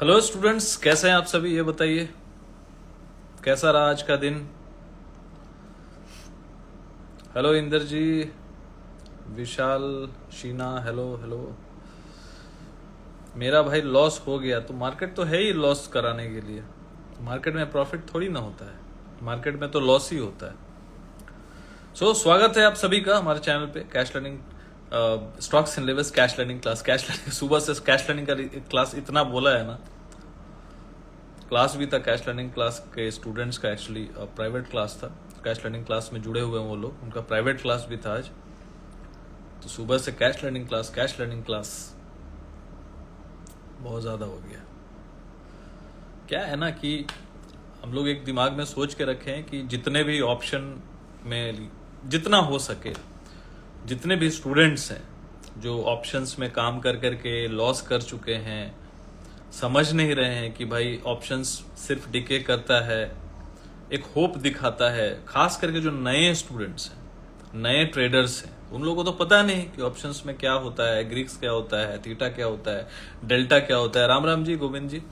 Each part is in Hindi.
हेलो स्टूडेंट्स, कैसे हैं आप सभी? ये बताइए कैसा रहा आज का दिन। हेलो इंदर जी, विशाल, शीना, हेलो हेलो। मेरा भाई लॉस हो गया तो मार्केट तो है ही लॉस कराने के लिए। मार्केट में प्रॉफिट थोड़ी ना होता है, मार्केट में तो लॉस ही होता है। स्वागत है आप सभी का हमारे चैनल पे कैश लर्निंग स्टॉक्स इन levels cash learning class. Cash learning सुबह से कैश लर्निंग का क्लास इतना बोला है ना, क्लास भी था कैश लर्निंग क्लास के स्टूडेंट्स का। एक्चुअली प्राइवेट क्लास था, कैश लर्निंग क्लास में जुड़े हुए हैं वो लोग, उनका प्राइवेट क्लास भी था आज। तो सुबह से कैश लर्निंग क्लास बहुत ज्यादा हो गया। क्या है ना कि हम लोग एक दिमाग में सोच के रखे हैं कि जितने भी ऑप्शन में जितना हो सके, जितने भी स्टूडेंट्स हैं जो ऑप्शंस में काम कर करके लॉस कर चुके हैं, समझ नहीं रहे हैं कि भाई ऑप्शंस सिर्फ डिके करता है, एक होप दिखाता है। खास करके जो नए स्टूडेंट्स हैं, नए ट्रेडर्स हैं, उन लोगों को तो पता नहीं कि ऑप्शंस में क्या होता है, ग्रीक्स क्या होता है, थीटा क्या होता है, डेल्टा क्या होता है। राम राम जी, गोविंद जी।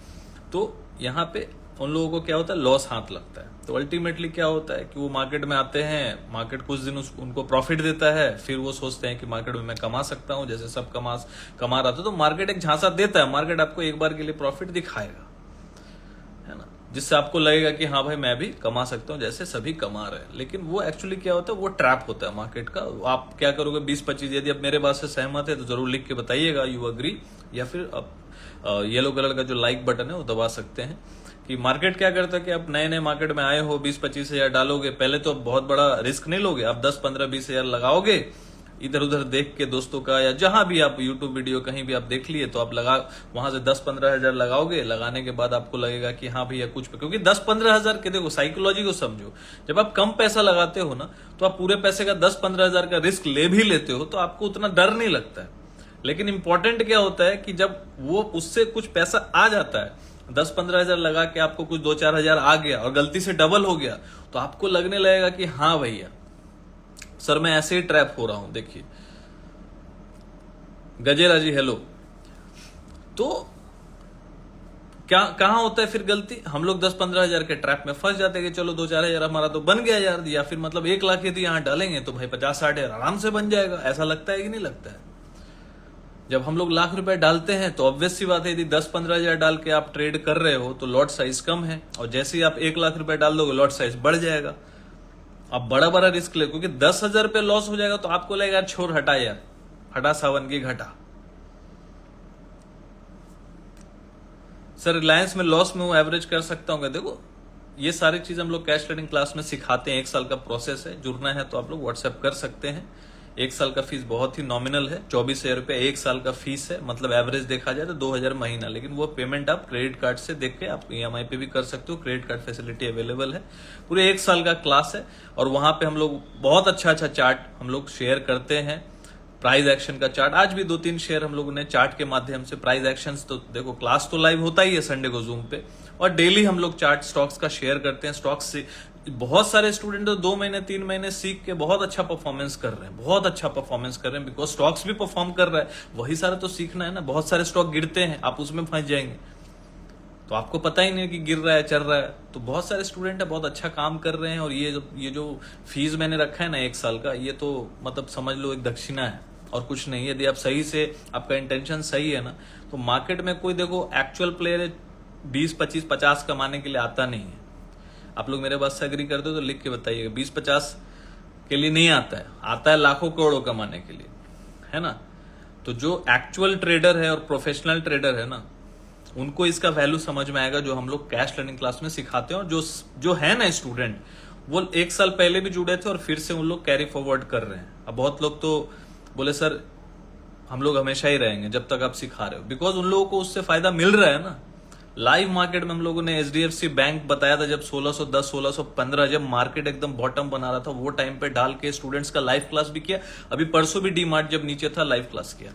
तो यहाँ पे उन लोगों को क्या होता है, लॉस हाथ लगता है। तो अल्टीमेटली क्या होता है कि वो मार्केट में आते हैं, मार्केट कुछ दिन उनको प्रॉफिट देता है, फिर वो सोचते हैं कि मार्केट में मैं कमा सकता हूं, जैसे सब कमा रहा था। तो मार्केट एक झांसा देता है, मार्केट आपको एक बार के लिए प्रॉफिट दिखाएगा, है ना, जिससे आपको लगेगा कि हाँ भाई मैं भी कमा सकता हूँ जैसे सभी कमा रहे हैं। लेकिन वो एक्चुअली क्या होता है, वो ट्रैप होता है मार्केट का। आप क्या करोगे 20-25, यदि आप मेरे बात से सहमत है तो जरूर लिख के बताइएगा यू अग्री, या फिर आप येलो कलर का जो लाइक बटन है वो दबा सकते हैं। कि मार्केट क्या करता है कि आप नए नए मार्केट में आए हो, 20-25 हजार डालोगे, पहले तो बहुत बड़ा रिस्क नहीं लोगे, आप 10-15-20 हजार लगाओगे इधर उधर देख के, दोस्तों का या जहां भी आप यूट्यूब वीडियो कहीं भी आप देख लिए तो आप लगा, वहां से 10-15 हजार लगाओगे। लगाने के बाद आपको लगेगा कि हाँ भैया कुछ पे, क्योंकि 10-15 हजार के, देखो साइकोलॉजी को समझो, जब आप कम पैसा लगाते हो ना तो आप पूरे पैसे का 10-15 हजार का रिस्क ले भी लेते हो तो आपको उतना डर नहीं लगता है। लेकिन इंपॉर्टेंट क्या होता है कि जब वो उससे कुछ पैसा आ जाता है, 10-15 हजार लगा के आपको कुछ 2-4 हजार आ गया और गलती से डबल हो गया, तो आपको लगने लगेगा कि हाँ भैया सर मैं ऐसे ही ट्रैप हो रहा हूं। देखिए गजेरा जी हेलो। तो क्या कहां होता है फिर गलती, हम लोग 10-15 हजार के ट्रैप में फंस जाते हैं कि चलो 2-4 हजार हमारा तो बन गया यार, या फिर मतलब 1 लाख यदि यहां डालेंगे तो भाई 50-60 हजार आराम से बन जाएगा। ऐसा लगता है कि नहीं लगता है? जब हम लोग लाख रुपए डालते हैं तो ऑब्वियस सी बात है, यदि 10-15 हजार डाल के आप ट्रेड कर रहे हो तो लॉट साइज कम है, और जैसे ही आप 1 लाख रुपए डाल दोगे लॉट साइज बढ़ जाएगा। आप बड़ा बड़ा रिस्क ले, क्योंकि 10 हजार रुपए लॉस हो जाएगा तो आपको लगेगा छोड़ हटा यार, हटा सावन की घटा। सर रिलायंस में लॉस में वो एवरेज कर सकता हूँ? देखो ये सारी चीज हम लोग कैश ट्रेडिंग क्लास में सिखाते हैं, 1 साल का प्रोसेस है। जुड़ना है तो आप लोग व्हाट्सएप कर सकते हैं। 1 साल का फीस बहुत ही नॉमिनल है, 24,000 रुपए 1 साल का फीस है। मतलब एवरेज देखा जाए तो 2,000 महीना, लेकिन वो पेमेंट आप क्रेडिट कार्ड से देख के आप EMI पे भी कर सकते हो, क्रेडिट कार्ड फैसिलिटी अवेलेबल है। पूरे 1 साल का क्लास है, और वहां पे हम लोग बहुत अच्छा चार्ट हम लोग शेयर करते हैं, प्राइस एक्शन का चार्ट। आज भी 2-3 शेयर हम लोगों ने चार्ट के माध्यम से प्राइस एक्शंस, तो देखो क्लास तो लाइव होता ही है संडे को जूम पे, और डेली हम लोग चार्ट स्टॉक्स का शेयर करते हैं। स्टॉक्स से बहुत सारे स्टूडेंट तो 2 महीने 3 महीने सीख के बहुत अच्छा परफॉर्मेंस कर रहे हैं, बहुत अच्छा परफॉर्मेंस कर रहे हैं, बिकॉज स्टॉक्स भी परफॉर्म कर रहा है। वही सारे तो सीखना है ना। बहुत सारे स्टॉक गिरते हैं, आप उसमें फंस जाएंगे तो आपको पता ही नहीं कि गिर रहा है चल रहा है। तो बहुत सारे स्टूडेंट है बहुत अच्छा काम कर रहे हैं, और ये जो फीस मैंने रखा है ना 1 साल का, ये तो मतलब समझ लो एक दक्षिणा है और कुछ नहीं। यदि आप सही से, आपका इंटेंशन सही है ना, तो मार्केट में कोई देखो एक्चुअल प्लेयर 20-25-50 कमाने के लिए आता नहीं है। आप लोग मेरे बात से एग्री करते हो तो लिख के बताइएगा, 20-50 के लिए नहीं आता है, आता है लाखों करोड़ों कमाने के लिए, है ना। तो जो एक्चुअल ट्रेडर है और प्रोफेशनल ट्रेडर है ना, उनको इसका वैल्यू समझ में आएगा, जो हम लोग कैश लर्निंग क्लास में सिखाते हैं। और जो है ना स्टूडेंट, वो 1 साल पहले भी जुड़े थे और फिर से उन लोग कैरी फॉरवर्ड कर रहे हैं। अब बहुत लोग तो बोले सर हम लोग हमेशा ही रहेंगे जब तक आप सिखा रहे हो, बिकॉज उन लोगों को उससे फायदा मिल रहा है ना। लाइव मार्केट में हम लोगों ने HDFC बैंक बताया था, जब 1610 1615 जब मार्केट एकदम बॉटम बना रहा था, वो टाइम पे डाल के स्टूडेंट्स का लाइव क्लास भी किया। अभी परसों भी डीमार्ट जब नीचे था लाइव क्लास किया,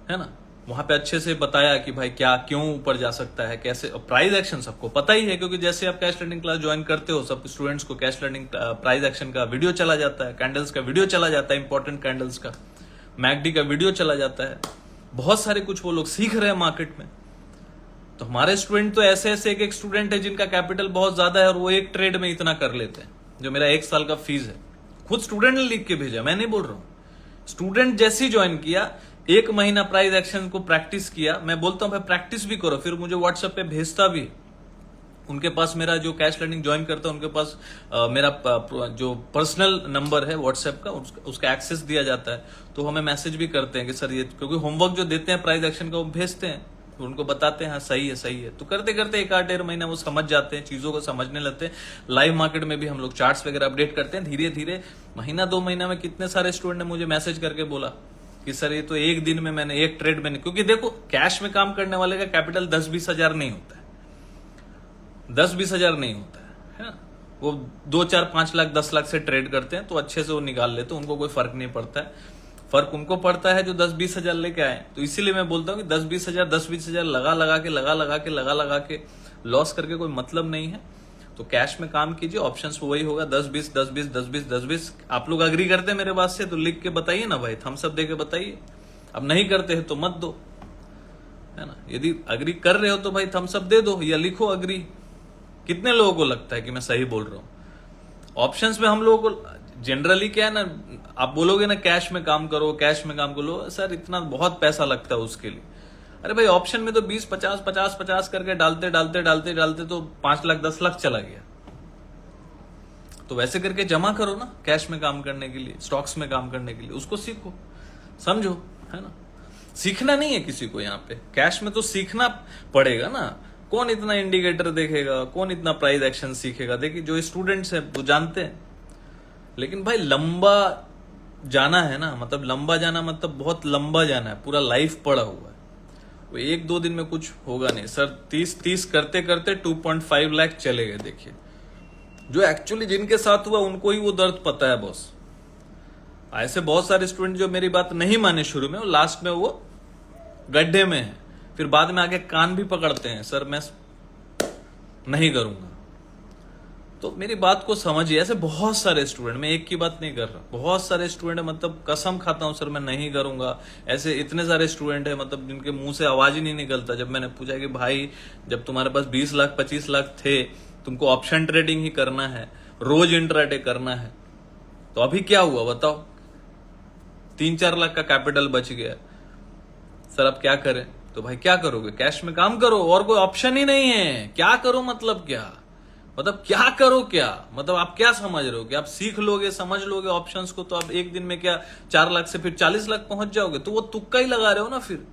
है ना। वहां पे अच्छे से बताया कि भाई क्या क्यों ऊपर जा सकता है, कैसे। प्राइस एक्शन सबको पता ही है, क्योंकि जैसे आप कैश लर्निंग क्लास ज्वाइन करते हो, सब स्टूडेंट्स को कैश लर्निंग प्राइस एक्शन का वीडियो चला जाता है, कैंडल्स का वीडियो चला जाता है, इंपॉर्टेंट कैंडल्स का, मैकडी का वीडियो चला जाता है। बहुत सारे कुछ वो लोग सीख रहे हैं मार्केट में। तो हमारे स्टूडेंट तो ऐसे ऐसे एक स्टूडेंट है जिनका कैपिटल बहुत ज्यादा है और वो एक ट्रेड में इतना कर लेते हैं, जो मेरा 1 साल का फीस है। खुद स्टूडेंट ने लिख के भेजा, मैं नहीं बोल रहा हूं। स्टूडेंट जैसे ही ज्वाइन किया, 1 महीना प्राइस एक्शन को प्रैक्टिस किया। मैं बोलता हूं भाई प्रैक्टिस भी करो, फिर मुझे व्हाट्सएप पे भेजता भी। उनके पास मेरा जो कैश लर्निंग ज्वाइन करता है, उनके पास मेरा जो पर्सनल नंबर है व्हाट्सएप का, उसका एक्सेस दिया जाता है। तो हमें मैसेज भी करते हैं कि सर ये, क्योंकि होमवर्क जो देते हैं प्राइस एक्शन का वो भेजते हैं, तो उनको बताते हैं हाँ सही है सही है। तो करते करते 1-1.5 महीना वो समझ जाते हैं, चीजों को समझने लगते हैं। लाइव मार्केट में भी हम लोग चार्ट्स वगैरह अपडेट करते हैं। धीरे धीरे महीना 2 महीना में कितने सारे स्टूडेंट ने मुझे मैसेज करके बोला कि सर ये तो एक दिन में मैंने एक ट्रेड में, क्योंकि देखो कैश में काम करने वाले का कैपिटल 10-20 हजार नहीं होता है, 10-20 हजार नहीं होता है ना। वो 2-4-5 लाख 10 लाख से ट्रेड करते हैं, तो अच्छे से वो निकाल लेते हैं, उनको कोई फर्क नहीं पड़ता है। फर्क उनको पड़ता है जो 10-20 हजार लेके आए। तो इसीलिए मैं बोलता हूँ कि 10-20 हजार लगा के लॉस करके कोई मतलब नहीं है। तो कैश में काम कीजिए, ऑप्शंस वही होगा 10-20 10-20 10-20 10-20। आप लोग अग्री करते हैं मेरे बात से तो लिख के बताइए ना भाई, थम्स अप दे के बताइए। अब नहीं करते हैं तो मत दो, है ना। यदि अग्री कर रहे हो तो भाई थम्स अप दे दो या लिखो अग्री। कितने लोगों को लगता है कि मैं सही बोल रहा हूं? ऑप्शंस में हम लोगों को जनरली क्या है ना, आप बोलोगे ना कैश में काम करो, कैश में काम करो, सर इतना बहुत पैसा लगता है उसके लिए। अरे भाई ऑप्शन में तो 20-50 करके डालते तो 5 लाख 10 लाख चला गया। तो वैसे करके जमा करो ना कैश में काम करने के लिए, स्टॉक्स में काम करने के लिए। उसको सीखो, समझो, है ना। सीखना नहीं है किसी को यहाँ पे, कैश में तो सीखना पड़ेगा ना। कौन इतना इंडिकेटर देखेगा, कौन इतना प्राइस एक्शन सीखेगा? देखिए जो स्टूडेंट्स हैं वो जानते हैं, लेकिन भाई लंबा जाना है ना, मतलब लंबा जाना मतलब बहुत लंबा जाना है, पूरा लाइफ पड़ा हुआ है। वो 1-2 दिन में कुछ होगा नहीं सर। 30 करते करते 2.5 लाख चले गए। देखिए जो एक्चुअली जिनके साथ हुआ उनको ही वो दर्द पता है बॉस। ऐसे बहुत सारे स्टूडेंट जो मेरी बात नहीं माने शुरू में, वो लास्ट में वो गड्ढे में है, फिर बाद में आके कान भी पकड़ते हैं, सर मैं नहीं करूंगा। तो मेरी बात को समझिए। ऐसे बहुत सारे स्टूडेंट, मैं एक की बात नहीं कर रहा, बहुत सारे स्टूडेंट है, मतलब कसम खाता हूं सर मैं नहीं करूंगा। ऐसे इतने सारे स्टूडेंट है, मतलब जिनके मुंह से आवाज ही नहीं निकलता। जब मैंने पूछा कि भाई जब तुम्हारे पास 20 लाख 25 लाख थे, तुमको ऑप्शन ट्रेडिंग ही करना है, रोज इंट्राडे करना है, तो अभी क्या हुआ बताओ? 3-4 लाख का कैपिटल बच गया। सर अब क्या करें? तो भाई क्या करोगे? कैश में काम करो, और कोई ऑप्शन ही नहीं है। क्या करो मतलब क्या? मतलब क्या करो क्या? मतलब आप क्या समझ रहे हो कि आप सीख लोगे, समझ लोगे ऑप्शंस को, तो आप एक दिन में क्या 4 लाख से फिर 40 लाख पहुंच जाओगे? तो वो तुक्का ही लगा रहे हो ना फिर।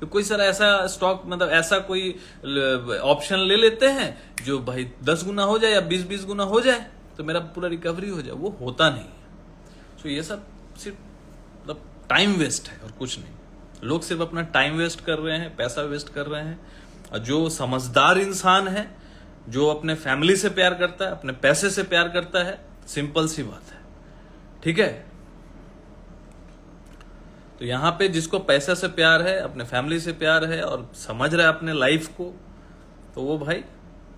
तो कोई सर ऐसा स्टॉक, मतलब ऐसा कोई ऑप्शन ले लेते हैं जो भाई 10 गुना हो जाए या 20-20 गुना हो जाए तो मेरा पूरा रिकवरी हो जाए। वो होता नहीं है। तो ये सब सिर्फ मतलब टाइम वेस्ट है और कुछ नहीं। लोग सिर्फ अपना टाइम वेस्ट कर रहे हैं, पैसा वेस्ट कर रहे हैं। और जो समझदार इंसान है, जो अपने फैमिली से प्यार करता है, अपने पैसे से प्यार करता है, सिंपल सी बात है, ठीक है। तो यहां पे जिसको पैसे से प्यार है, अपने फैमिली से प्यार है और समझ रहा है अपने लाइफ को, तो वो भाई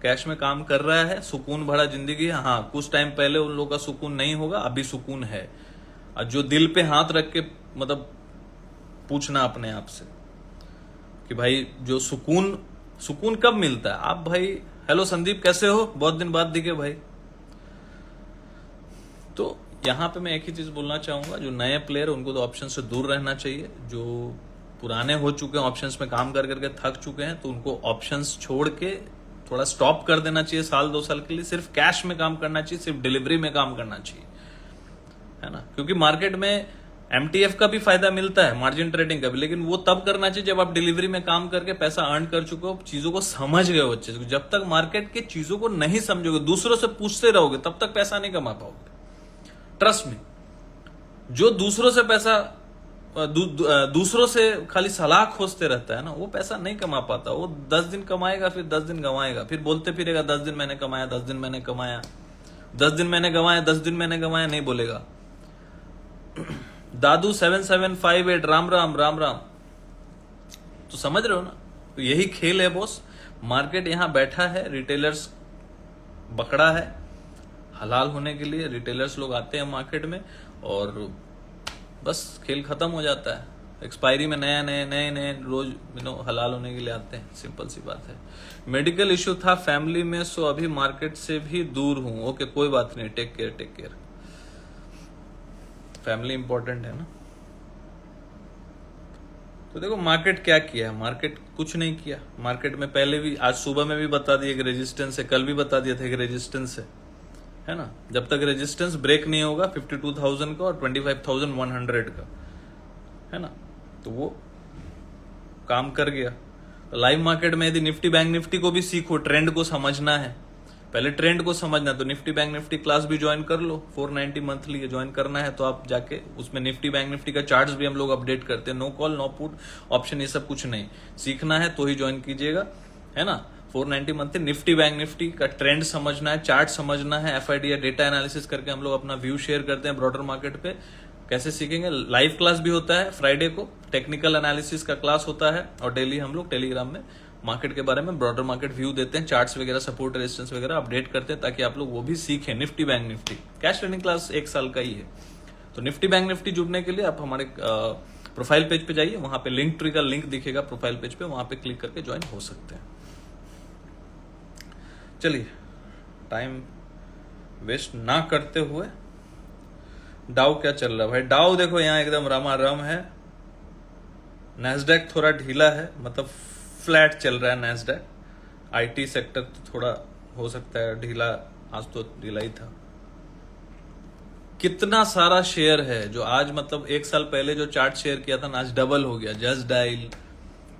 कैश में काम कर रहा है। सुकून भरा जिंदगी है। हाँ कुछ टाइम पहले उन लोगों का सुकून नहीं होगा, अभी सुकून है। और जो दिल पे हाथ रख के मतलब पूछना अपने आप से कि भाई जो सुकून कब मिलता है? आप भाई, हेलो संदीप कैसे हो, बहुत दिन बाद दिखे भाई। तो यहां पे मैं एक ही चीज बोलना चाहूंगा, जो नए प्लेयर उनको तो ऑप्शन से दूर रहना चाहिए। जो पुराने हो चुके हैं, ऑप्शंस में काम कर करके थक चुके हैं, तो उनको ऑप्शंस छोड़ के थोड़ा स्टॉप कर देना चाहिए 1-2 साल के लिए। सिर्फ कैश में काम करना चाहिए, सिर्फ डिलीवरी में काम करना चाहिए, है ना। क्योंकि मार्केट में MTF का भी फायदा मिलता है, मार्जिन ट्रेडिंग का भी, लेकिन वो तब करना चाहिए जब आप डिलीवरी में काम करके पैसा अर्न कर चुके हो, चीजों को समझ गए हो अच्छे से। जब तक मार्केट के चीजों को नहीं समझोगे, दूसरों से पूछते रहोगे, तब तक पैसा नहीं कमा पाओगे। ट्रस्ट में, जो दूसरों से पैसा दूसरों से खाली सलाह खोजते रहता है ना, वो पैसा नहीं कमा पाता। वो 10 दिन कमाएगा, फिर 10 दिन गंवाएगा, फिर बोलते फिरेगा 10 दिन मैंने कमाया, 10 दिन मैंने कमाया, 10 दिन मैंने कमाया, 10 दिन मैंने कमाया, नहीं बोलेगा। दादू 7758 राम राम राम राम। तो समझ रहे हो ना, तो यही खेल है बॉस। मार्केट यहां बैठा है, रिटेलर्स बकड़ा है हलाल होने के लिए। रिटेलर्स लोग आते हैं मार्केट में और बस खेल खत्म हो जाता है। एक्सपायरी में नया नए नए नए रोज हलाल होने के लिए आते हैं, सिंपल सी बात है। मेडिकल इश्यू था फैमिली में, सो अभी मार्केट से भी दूर हूं। ओके, कोई बात नहीं, take care take care. Family important है ना। तो देखो मार्केट क्या किया है, मार्केट कुछ नहीं किया। मार्केट में पहले भी, आज सुबह में भी बता दिया कि रेजिस्टेंस है, कल भी बता दिया था कि रेजिस्टेंस है ना। जब तक रेजिस्टेंस ब्रेक नहीं होगा 52,000 का और 25,100 का, है ना, तो वो काम कर गया। लाइव मार्केट में यदि निफ्टी बैंक निफ्टी को भी सीखो, ट्रेंड को समझना है, पहले ट्रेंड को समझना, तो निफ्टी बैंक निफ्टी क्लास भी ज्वाइन कर लो। 490 मंथली ज्वाइन करना है तो आप जाके उसमें निफ्टी बैंक निफ्टी का चार्ट्स भी हम लोग अपडेट करते हैं। No call no put option, ये सब कुछ नहीं, सीखना है तो ही ज्वाइन कीजिएगा, है ना। 490 मंथली निफ्टी बैंक निफ्टी का ट्रेंड समझना है, चार्ट समझना है, एफआईडी या डेटा एनालिसिस करके हम लोग अपना व्यू शेयर करते हैं ब्रॉडर मार्केट पे। कैसे सीखेंगे, लाइव क्लास भी होता है फ्राइडे को, टेक्निकल एनालिसिस का क्लास होता है, और डेली हम लोग टेलीग्राम में मार्केट के बारे में ब्रॉडर मार्केट व्यू देते हैं, चार्ट्स वगैरह, सपोर्ट रेजिस्टेंस वगैरह अपडेट करते हैं, ताकि आप लोग वो भी सीखें। Nifty bank Nifty cash trading class 1 साल का ही है। तो निफ्टी बैंक निफ्टी जुड़ने के लिए आप हमारे प्रोफाइल पेज पे जाइए, वहां पे लिंक ट्री का लिंक दिखेगा प्रोफाइल पेज पे, वहां पे क्लिक करके ज्वाइन हो सकते हैं। चलिए टाइम वेस्ट ना करते हुए, डाउ क्या चल रहा है भाई। डाउ देखो यहाँ एकदम रमारम है, नैस्डैक थोड़ा ढीला है, मतलब फ्लैट चल रहा है नैस्डैक। आईटी सेक्टर तो थोड़ा हो सकता है ढीला, आज तो ढीला ही था। कितना सारा शेयर है जो आज, मतलब 1 साल पहले जो चार्ट शेयर किया था ना, आज डबल हो गया। जस्ट डायल,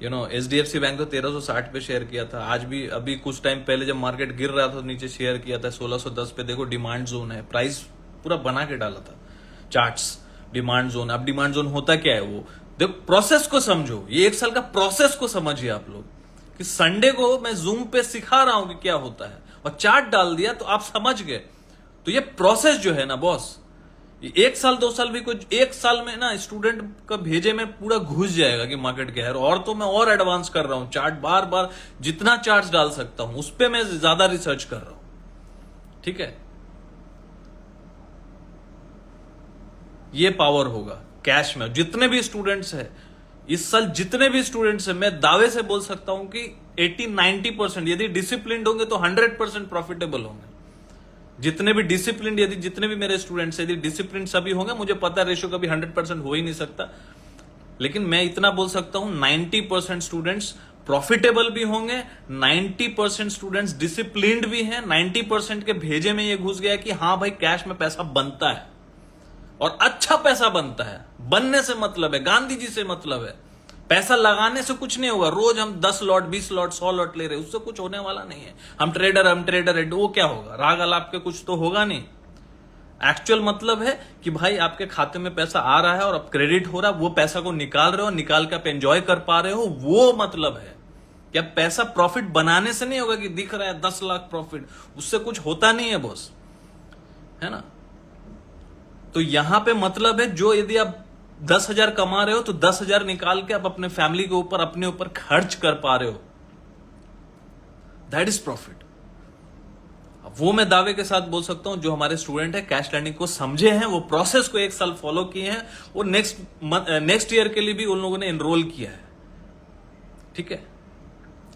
एचडीएफसी बैंक तो 1360 पे शेयर किया था, आज भी अभी कुछ टाइम पहले जब मार्केट गिर रहा था तो नीचे शेयर किया था 1610 पे। देखो डिमांड जोन है, प्राइस पूरा बना के डाला था चार्ट्स, डिमांड जोन। अब डिमांड जोन होता क्या है, वो देखो प्रोसेस को समझो, ये 1 साल का प्रोसेस को समझिए आप लोग, कि संडे को मैं जूम पे सिखा रहा हूं कि क्या होता है, और चार्ट डाल दिया तो आप समझ गए। तो ये प्रोसेस जो है ना बॉस, 1 साल 2 साल भी कुछ, 1 साल में ना स्टूडेंट का भेजे में पूरा घुस जाएगा कि मार्केट क्या है। और तो मैं और एडवांस कर रहा हूं, चार्ट बार बार जितना चार्ट डाल सकता हूं उस पर मैं ज्यादा रिसर्च कर रहा हूं, ठीक है। ये पावर होगा कैश में। जितने भी स्टूडेंट्स हैं इस साल, जितने भी स्टूडेंट्स हैं, मैं दावे से बोल सकता हूं कि 80-90% यदि डिसिप्लिन होंगे तो 100% प्रॉफिटेबल होंगे। जितने भी डिसिप्लिन, यदि जितने भी मेरे स्टूडेंट्स यदि डिसिप्लिन सभी होंगे, मुझे पता है रेशियो कभी 100% हो ही नहीं सकता, लेकिन मैं इतना बोल सकता हूं 90% स्टूडेंट्स प्रॉफिटेबल भी होंगे, 90% स्टूडेंट्स डिसिप्लिन्ड भी हैं, 90% के भेजे में ये घुस गया कि हाँ भाई कैश में पैसा बनता है, और अच्छा पैसा बनता है। बनने से मतलब है, गांधी जी से मतलब है, पैसा लगाने से कुछ नहीं होगा। रोज हम 10 लॉट 20 लॉट 100 लॉट ले रहे, उससे कुछ होने वाला नहीं है। हम ट्रेडर है, वो क्या होगा, राग अलाप के कुछ तो होगा नहीं। एक्चुअल मतलब है कि भाई आपके खाते में पैसा आ रहा है और अब क्रेडिट हो रहा है, वो पैसा को निकाल रहे हो, निकाल के आप एंजॉय कर पा रहे हो, वो मतलब है कि अब पैसा प्रॉफिट बनाने से नहीं होगा कि दिख रहा है 10 लाख प्रॉफिट, उससे कुछ होता नहीं है बॉस, है ना। तो यहां पे मतलब है, जो यदि आप 10,000 कमा रहे हो तो 10,000 निकाल के आप अपने फैमिली के ऊपर, अपने ऊपर खर्च कर पा रहे हो, दैट इज प्रॉफिट। वो मैं दावे के साथ बोल सकता हूं, जो हमारे स्टूडेंट है कैश लर्निंग को समझे हैं, वो प्रोसेस को 1 साल फॉलो किए हैं, वो नेक्स्ट ईयर के लिए भी उन लोगों ने एनरोल किया है, ठीक है।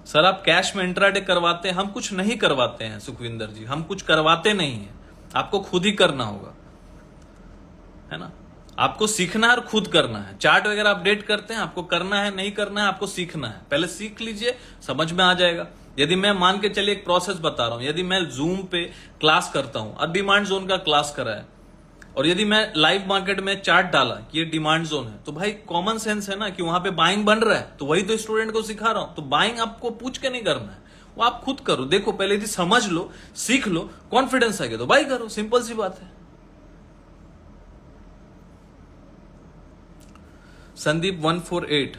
सर आप कैश में इंट्राडे करवाते हैं, हम कुछ नहीं करवाते हैं सुखविंदर जी, हम कुछ करवाते नहीं है, आपको खुद ही करना होगा, है ना। आपको सीखना है और खुद करना है। चार्ट वगैरह अपडेट करते हैं, आपको करना है नहीं करना है, आपको सीखना है। पहले सीख लीजिए, समझ में आ जाएगा। यदि मैं मान के चलिए एक प्रोसेस बता रहा हूं, यदि मैं जूम पे क्लास करता हूं, अब डिमांड जोन का क्लास करा है, और यदि मैं लाइव मार्केट में चार्ट डाला कि ये डिमांड जोन है, तो भाई कॉमन सेंस है ना कि वहां पे बाइंग बन रहा है, तो वही तो स्टूडेंट को सिखा रहा हूं। तो बाइंग आपको पूछ के नहीं करना है, वो आप खुद करो। देखो पहले यदि समझ लो, सीख लो, कॉन्फिडेंस आ गया तो बाई करो, सिंपल सी बात है। Sandeep 148,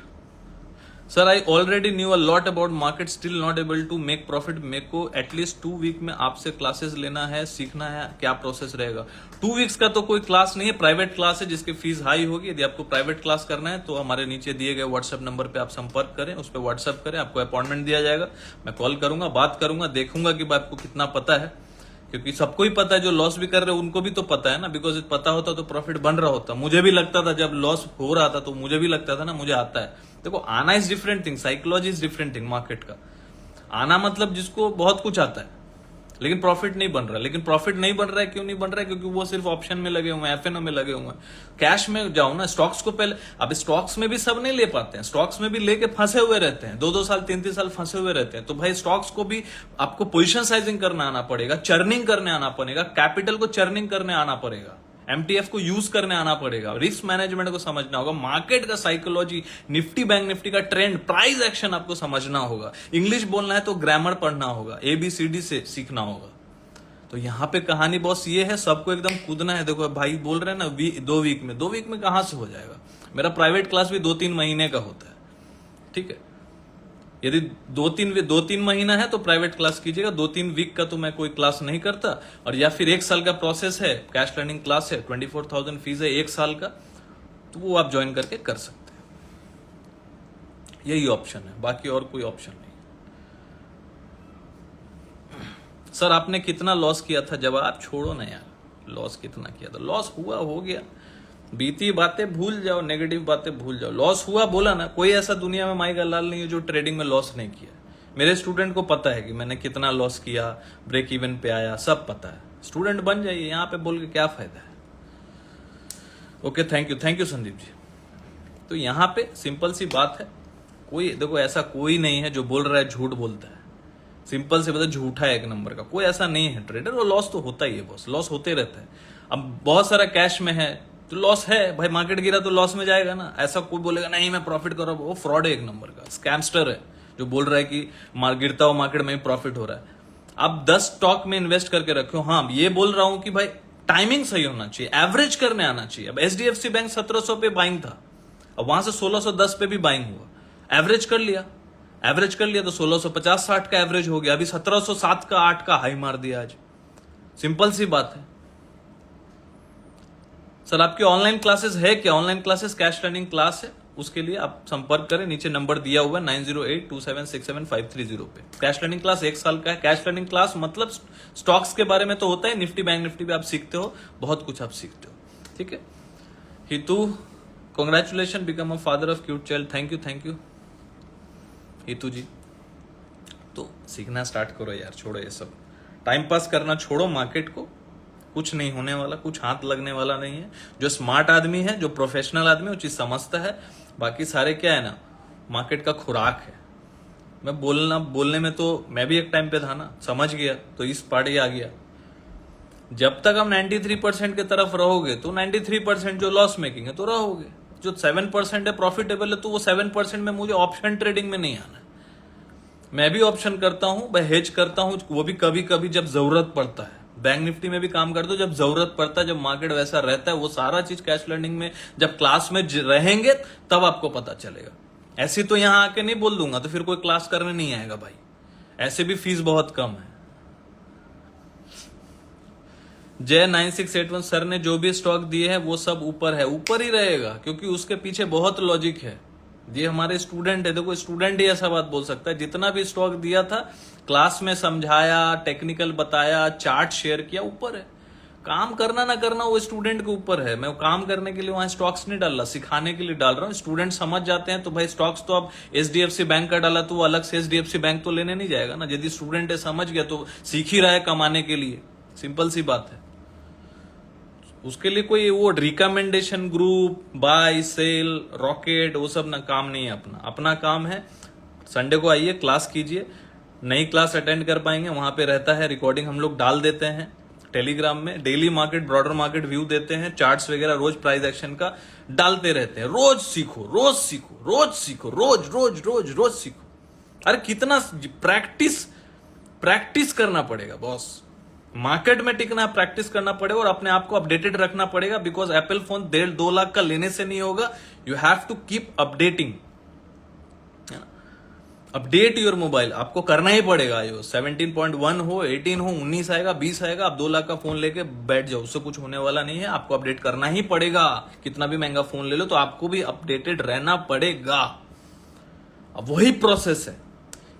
sir I already knew a lot about market, still not able to make profit. मेरे को एटलीस्ट 2 वीक में आपसे क्लासेस लेना है, सीखना है, क्या प्रोसेस रहेगा। 2 वीक्स का तो कोई क्लास नहीं है, प्राइवेट क्लास है जिसकी फीस हाई होगी। यदि आपको प्राइवेट क्लास करना है तो हमारे नीचे दिए गए व्हाट्सएप नंबर पे आप संपर्क करें, उस पर व्हाट्सएप करें, आपको अपॉइंटमेंट दिया जाएगा, मैं कॉल करूंगा, बात करूंगा, देखूंगा कि आपको कितना पता है। क्योंकि सबको ही पता है, जो लॉस भी कर रहे हैं उनको भी तो पता है ना, बिकॉज पता होता तो प्रॉफिट बन रहा होता। मुझे भी लगता था जब लॉस हो रहा था तो मुझे भी लगता था ना, मुझे आता है। देखो, आना is different thing, psychology is different thing. Market का आना मतलब जिसको बहुत कुछ आता है लेकिन प्रॉफिट नहीं बन रहा। लेकिन प्रॉफिट नहीं बन रहा है, क्यों नहीं बन रहा है? क्योंकि वो सिर्फ ऑप्शन में लगे हुए हैं, एफएनओ में लगे हुए हैं। कैश में जाओ ना, स्टॉक्स को पहले। अब स्टॉक्स में भी सब नहीं ले पाते हैं, स्टॉक्स में भी लेके फंसे हुए रहते हैं, 2-2 साल 3-3 साल फंसे हुए रहते हैं। तो भाई स्टॉक्स को भी आपको पोजिशन साइजिंग करना आना पड़ेगा, चर्निंग करने आना पड़ेगा, कैपिटल को चर्निंग करने आना पड़ेगा, एमटीएफ को यूज करने आना पड़ेगा, रिस्क मैनेजमेंट को समझना होगा, मार्केट का साइकोलॉजी, निफ्टी बैंक निफ्टी का ट्रेंड, प्राइस एक्शन आपको समझना होगा। इंग्लिश बोलना है तो ग्रामर पढ़ना होगा, ABCD से सीखना होगा। तो यहां पे कहानी बॉस ये है, सबको एकदम कूदना है। देखो भाई बोल रहे हैं ना 2 वीक में कहां से हो जाएगा? मेरा प्राइवेट क्लास भी 2-3 महीने का होता है, ठीक है। यदि 2-3 महीना है तो प्राइवेट क्लास कीजिएगा, 2-3 वीक का तो मैं कोई क्लास नहीं करता। और या फिर 1 साल का प्रोसेस है, कैश लर्निंग क्लास है, 24,000 फीस है 1 साल का, तो वो आप ज्वाइन करके कर सकते हैं। यही ऑप्शन है, बाकी और कोई ऑप्शन नहीं। सर आपने कितना लॉस किया था? जब आप छोड़ो ना यार, लॉस कितना किया था? लॉस हुआ, हो गया। बीती बातें भूल जाओ, नेगेटिव बातें भूल जाओ। लॉस हुआ बोला ना, कोई ऐसा दुनिया में माई का लाल नहीं है जो ट्रेडिंग में लॉस नहीं किया। मेरे स्टूडेंट को पता है कि मैंने कितना लॉस किया, ब्रेक इवन पे आया, सब पता है। स्टूडेंट बन जाइए, यहां पे बोल के क्या फायदा है। Okay, thank you Sandeep ji. तो यहां पे सिंपल सी बात है, कोई देखो ऐसा कोई नहीं है जो बोल रहा है झूठ बोलता है। सिंपल से बता, झूठा है 1 नंबर का, कोई ऐसा नहीं है ट्रेडर। और लॉस तो होता ही है बॉस, लॉस होते रहता है। अब बहुत सारा कैश में है तो लॉस है भाई, मार्केट गिरा तो लॉस में जाएगा ना। ऐसा कोई बोलेगा नहीं मैं प्रॉफिट कर रहा हूं, वो फ्रॉड है 1 नंबर का, स्कैमस्टर है जो बोल रहा है कि गिरता हुआ मार्केट में प्रॉफिट हो रहा है। आप 10 स्टॉक में इन्वेस्ट करके रखो। हाँ, ये बोल रहा हूं कि भाई टाइमिंग सही होना चाहिए, एवरेज करने आना चाहिए। अब HDFC बैंक 1700 पे बाइंग था, अब वहां से 1610 पे भी बाइंग हुआ, एवरेज कर लिया तो 1650-60 का एवरेज हो गया। अभी 1707 का 8 का हाई मार दिया आज। सिंपल सी बात है। सर आपकी ऑनलाइन क्लासेस है क्या? Online classes cash learning class है, उसके लिए आप संपर्क करें, नीचे नंबर दिया हुआ है 9082767530 पे। कैश लर्निंग क्लास 1 साल का है। कैश लर्निंग क्लास मतलब स्टॉक्स के बारे में तो होता है, निफ्टी बैंक निफ्टी भी आप सीखते हो, बहुत कुछ आप सीखते हो, ठीक है। Hitu, congratulation, become a father of cute child. Thank you Hitu ji. तो सीखना स्टार्ट करो यार, छोड़ो ये सब, टाइम पास करना छोड़ो। मार्केट को कुछ नहीं होने वाला, कुछ हाथ लगने वाला नहीं है। जो स्मार्ट आदमी है, जो प्रोफेशनल आदमी है, वो चीज समझता है। बाकी सारे क्या है ना, मार्केट का खुराक है। मैं बोलने में तो मैं भी एक टाइम पे था ना, समझ गया तो इस पार्टी आ गया। जब तक हम 93% की तरफ रहोगे तो 93% जो लॉस मेकिंग है तो रहोगे, जो 7% है प्रॉफिटेबल है तो वो 7% में मुझे ऑप्शन ट्रेडिंग में नहीं आना है। मैं भी ऑप्शन करता हूं, मैं हेज करता हूं, वो भी कभी कभी जब जरूरत पड़ता है। बैंक निफ्टी में भी काम करता हूं जब जरूरत पड़ता है, जब मार्केट वैसा रहता है। वो सारा चीज कैश लर्निंग में जब क्लास में रहेंगे तब आपको पता चलेगा। ऐसे तो यहां आके नहीं बोल दूंगा तो फिर कोई क्लास करने नहीं आएगा भाई, ऐसे भी फीस बहुत कम है। जय 9681 सर ने जो भी स्टॉक दिए है वो सब ऊपर है, ऊपर ही रहेगा क्योंकि उसके पीछे बहुत लॉजिक है। ये हमारे स्टूडेंट है, देखो स्टूडेंट ही ऐसा बात बोल सकता है। जितना भी स्टॉक दिया था क्लास में समझाया, टेक्निकल बताया, चार्ट शेयर किया, ऊपर है। काम करना ना करना वो स्टूडेंट के ऊपर है। मैं काम करने के लिए वहां स्टॉक्स नहीं डाल रहा, सिखाने के लिए डाल रहा हूँ। स्टूडेंट समझ जाते हैं तो भाई स्टॉक्स तो अब HDFC बैंक का डाला तो वो अलग से HDFC बैंक तो लेने नहीं जाएगा ना। यदि स्टूडेंट है समझ गया तो सीख ही रहा है कमाने के लिए, सिंपल सी बात है। उसके लिए कोई वो recommendation group, buy sell, rocket, वो सब ना काम नहीं है। अपना काम है। संडे को आइए, क्लास कीजिए। नई क्लास अटेंड कर पाएंगे, वहां पे रहता है रिकॉर्डिंग, हम लोग डाल देते हैं टेलीग्राम में। Daily market, broader market view देते हैं, चार्ट्स वगैरह रोज प्राइस एक्शन का डालते रहते हैं। रोज सीखो, रोज सीखो, रोज सीखो, रोज रोज रोज रोज सीखो। अरे कितना प्रैक्टिस करना पड़ेगा बॉस। मार्केट में टिकना, प्रैक्टिस करना पड़ेगा और अपने आप को अपडेटेड रखना पड़ेगा। बिकॉज एप्पल फोन 1.5-2 लाख का लेने से नहीं होगा। You have to keep updating, update your mobile. आपको करना ही पड़ेगा। यो 17.1 हो, 18 हो, 19 आएगा, 20 आएगा, आप 2 लाख का फोन लेके बैठ जाओ, उससे कुछ होने वाला नहीं है। आपको अपडेट करना ही पड़ेगा। कितना भी महंगा फोन ले लो तो आपको भी अपडेटेड रहना पड़ेगा। अब वही प्रोसेस है।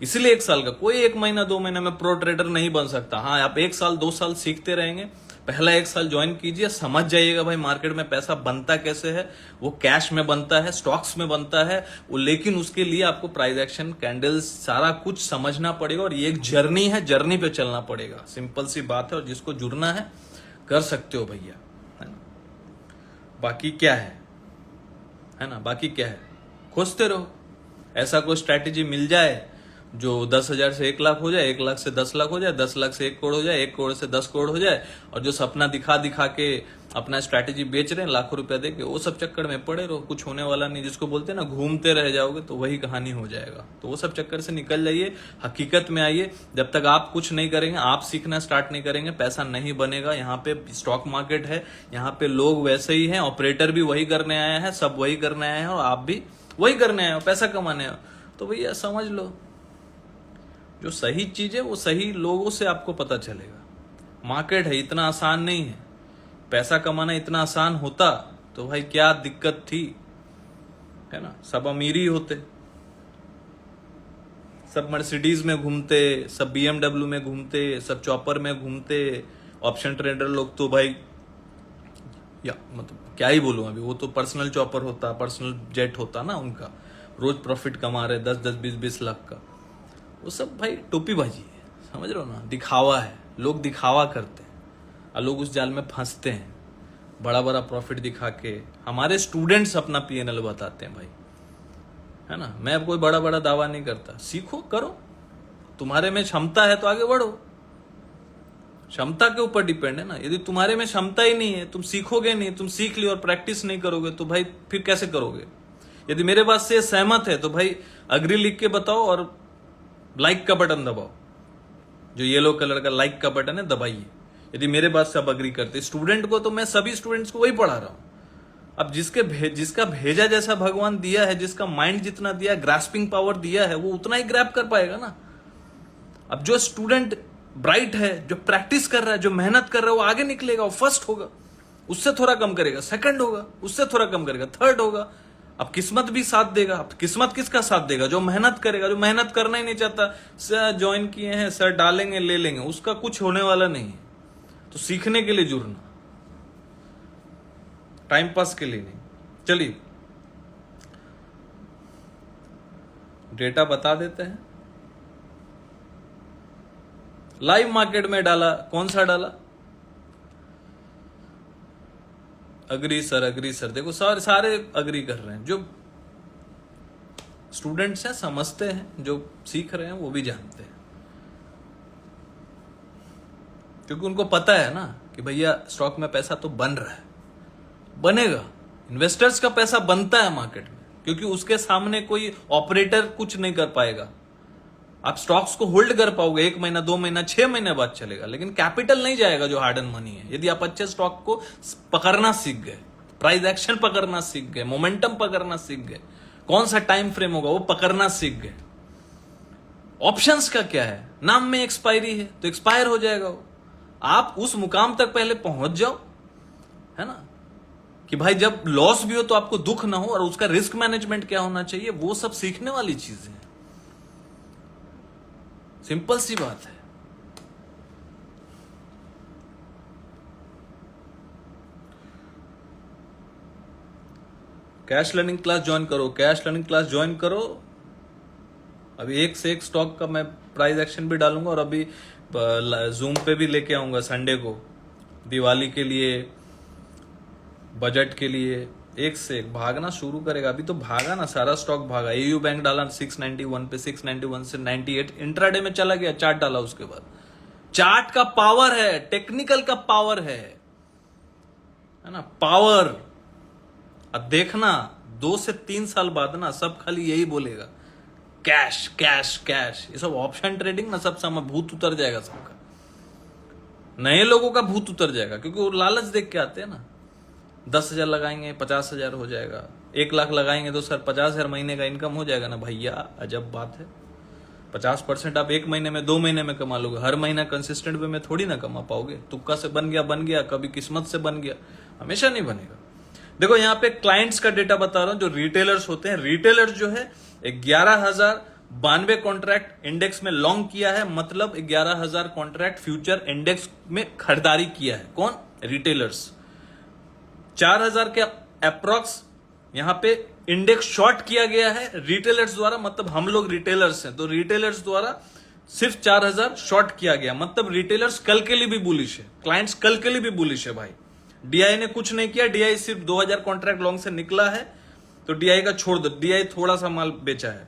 इसीलिए 1 साल का, कोई 1 महीना 2 महीने में प्रो ट्रेडर नहीं बन सकता। हाँ, आप 1 साल 2 साल सीखते रहेंगे, पहला 1 साल ज्वाइन कीजिए, समझ जाइएगा भाई मार्केट में पैसा बनता कैसे है, वो कैश में बनता है, स्टॉक्स में बनता है वो, लेकिन उसके लिए आपको प्राइस एक्शन, कैंडल्स, सारा कुछ समझना पड़ेगा और ये एक जर्नी है, जर्नी पे चलना पड़ेगा। सिंपल सी बात है, और जिसको जुड़ना है कर सकते हो भैया, है ना। बाकी क्या है ना, बाकी क्या है, खोजते रहो। ऐसा कोई स्ट्रैटेजी मिल जाए जो 10,000 से 1 लाख हो जाए, 1 लाख से 10 लाख हो जाए, 10 लाख से 1 करोड़ हो जाए, 1 करोड़ से 10 करोड़ हो जाए, और जो सपना दिखा दिखा के अपना स्ट्रैटेजी बेच रहे हैं लाखों रुपया देके, वो सब चक्कर में पड़े रहो, कुछ होने वाला नहीं। जिसको बोलते हैं ना, घूमते रह जाओगे तो वही कहानी हो जाएगा। तो वो सब चक्कर से निकल जाइए, हकीकत में आइए। जब तक आप कुछ नहीं करेंगे, आप सीखना स्टार्ट नहीं करेंगे, पैसा नहीं बनेगा। यहाँ पे स्टॉक मार्केट है, यहाँ पे लोग वैसे ही हैं, ऑपरेटर भी वही करने आए हैं, सब वही करने आए हैं, और आप भी वही करने आए हो, पैसा कमाने हो। तो भैया समझ लो, जो सही चीज है वो सही लोगों से आपको पता चलेगा। मार्केट है, इतना आसान नहीं है। पैसा कमाना इतना आसान होता तो भाई क्या दिक्कत थी, है ना। सब अमीरी होते, सब मर्सिडीज में घूमते, सब BMW में घूमते, सब चॉपर में घूमते। ऑप्शन ट्रेडर लोग तो भाई, या मतलब क्या ही बोलूं, अभी वो तो पर्सनल चॉपर होता, पर्सनल जेट होता ना उनका, रोज प्रॉफिट कमा रहे 10-10, 20-20 लाख का। वो सब भाई टोपीबाजी है, समझ रहे हो ना, दिखावा है। लोग दिखावा करते हैं और लोग उस जाल में फंसते हैं, बड़ा बड़ा प्रॉफिट दिखा के। हमारे स्टूडेंट्स अपना PNL बताते हैं भाई, है ना। मैं अब कोई बड़ा बड़ा दावा नहीं करता, सीखो करो, तुम्हारे में क्षमता है तो आगे बढ़ो। क्षमता के ऊपर डिपेंड है ना। यदि तुम्हारे में क्षमता ही नहीं है, तुम सीखोगे नहीं, तुम सीख लियो और प्रैक्टिस नहीं करोगे, तो भाई फिर कैसे करोगे। यदि मेरे बात से सहमत है तो भाई अग्री लिख के बताओ और लाइक का बटन दबाओ, जो येलो कलर का लाइक का बटन है दबाइए, यदि मेरे बात से आप अग्री करते। स्टूडेंट को तो मैं सभी स्टूडेंट्स को वही पढ़ा रहा हूं। अब जिसका भेजा जैसा भगवान दिया है, जिसका माइंड जितना दिया, ग्रास्पिंग पावर दिया है, वो उतना ही ग्रैप कर पाएगा ना। अब जो स्टूडेंट ब्राइट है, जो प्रैक्टिस कर रहा है, जो मेहनत कर रहा है, वो आगे निकलेगा, वो फर्स्ट होगा, उससे थोड़ा कम करेगा, सेकंड होगा, उससे थोड़ा कम करेगा, थर्ड होगा। अब किस्मत भी साथ देगा। अब किस्मत किसका साथ देगा, जो मेहनत करेगा। जो मेहनत करना ही नहीं चाहता, सर ज्वाइन किए हैं, सर डालेंगे ले लेंगे, उसका कुछ होने वाला नहीं है। तो सीखने के लिए जुड़ना, टाइम पास के लिए नहीं। चलिए डेटा बता देते हैं। लाइव मार्केट में डाला, कौन सा डाला, अग्री सर। देखो सारे अग्री कर रहे हैं। जो स्टूडेंट्स हैं समझते हैं, जो सीख रहे हैं वो भी जानते हैं, क्योंकि उनको पता है ना कि भैया स्टॉक में पैसा तो बन रहा है, बनेगा। इन्वेस्टर्स का पैसा बनता है मार्केट में, क्योंकि उसके सामने कोई ऑपरेटर कुछ नहीं कर पाएगा। आप स्टॉक्स को होल्ड कर पाओगे 1 महीना 2 महीना 6 महीने बाद चलेगा, लेकिन कैपिटल नहीं जाएगा जो हार्ड एंड मनी है। यदि आप अच्छे स्टॉक को पकड़ना सीख गए, प्राइस एक्शन पकड़ना सीख गए, मोमेंटम पकड़ना सीख गए, कौन सा टाइम फ्रेम होगा वो पकड़ना सीख गए। ऑप्शंस का क्या है, नाम में एक्सपायरी है तो एक्सपायर हो जाएगा वो। आप उस मुकाम तक पहले पहुंच जाओ, है ना, कि भाई जब लॉस भी हो तो आपको दुख ना हो, और उसका रिस्क मैनेजमेंट क्या होना चाहिए, वो सब सीखने वाली चीजें हैं। सिंपल सी बात है। कैश लर्निंग क्लास ज्वाइन करो, कैश लर्निंग क्लास ज्वाइन करो। अभी एक से एक स्टॉक का मैं प्राइस एक्शन भी डालूंगा, और अभी जूम पे भी लेके आऊंगा संडे को, दिवाली के लिए, बजट के लिए। एक से एक भागना शुरू करेगा। अभी तो भागा ना, सारा स्टॉक भागा। AU बैंक डाला 691 पे, 691 से 98 इंट्राडे में चला गया। चार्ट डाला उसके बाद। चार्ट का पावर है, टेक्निकल का पावर है ना, पावर। अब देखना 2 से 3 साल बाद ना सब खाली यही बोलेगा, कैश कैश कैश। ये सब ऑप्शन ट्रेडिंग ना, सब समय भूत उतर जाएगा सबका। नए लोगों का भूत उतर जाएगा, क्योंकि वो लालच देख के आते हैं ना। 10,000 लगाएंगे 50,000 हो जाएगा, 1 लाख लगाएंगे तो सर 50,000 महीने का इनकम हो जाएगा ना। भैया अजब बात है। 50% आप 1 महीने में 2 महीने में कमा लोगे। हर महीना कंसिस्टेंट वे में थोड़ी ना कमा पाओगे। तुक्का से बन गया, कभी किस्मत से बन गया, हमेशा नहीं बनेगा। देखो यहाँ पे क्लाइंट्स का डेटा बता रहा हूं, जो रिटेलर्स होते हैं। रिटेलर्स जो है 11,000 92 कॉन्ट्रैक्ट इंडेक्स में लॉन्ग किया है, मतलब 11,000 कॉन्ट्रैक्ट फ्यूचर इंडेक्स में खरीदारी किया है। कौन? रिटेलर्स। 4,000 के अप्रॉक्स यहां पे इंडेक्स शॉर्ट किया गया है रिटेलर्स द्वारा, मतलब हम लोग रिटेलर्स हैं, तो रिटेलर्स द्वारा सिर्फ 4,000 शॉर्ट किया गया, मतलब रिटेलर्स कल के लिए भी बुलिश है, क्लाइंट्स कल के लिए भी बुलिश है भाई। डीआई ने कुछ नहीं किया, डीआई सिर्फ 2,000 कॉन्ट्रैक्ट लॉन्ग से निकला है, तो डीआई का छोड़ दो, डीआई थोड़ा सा माल बेचा है।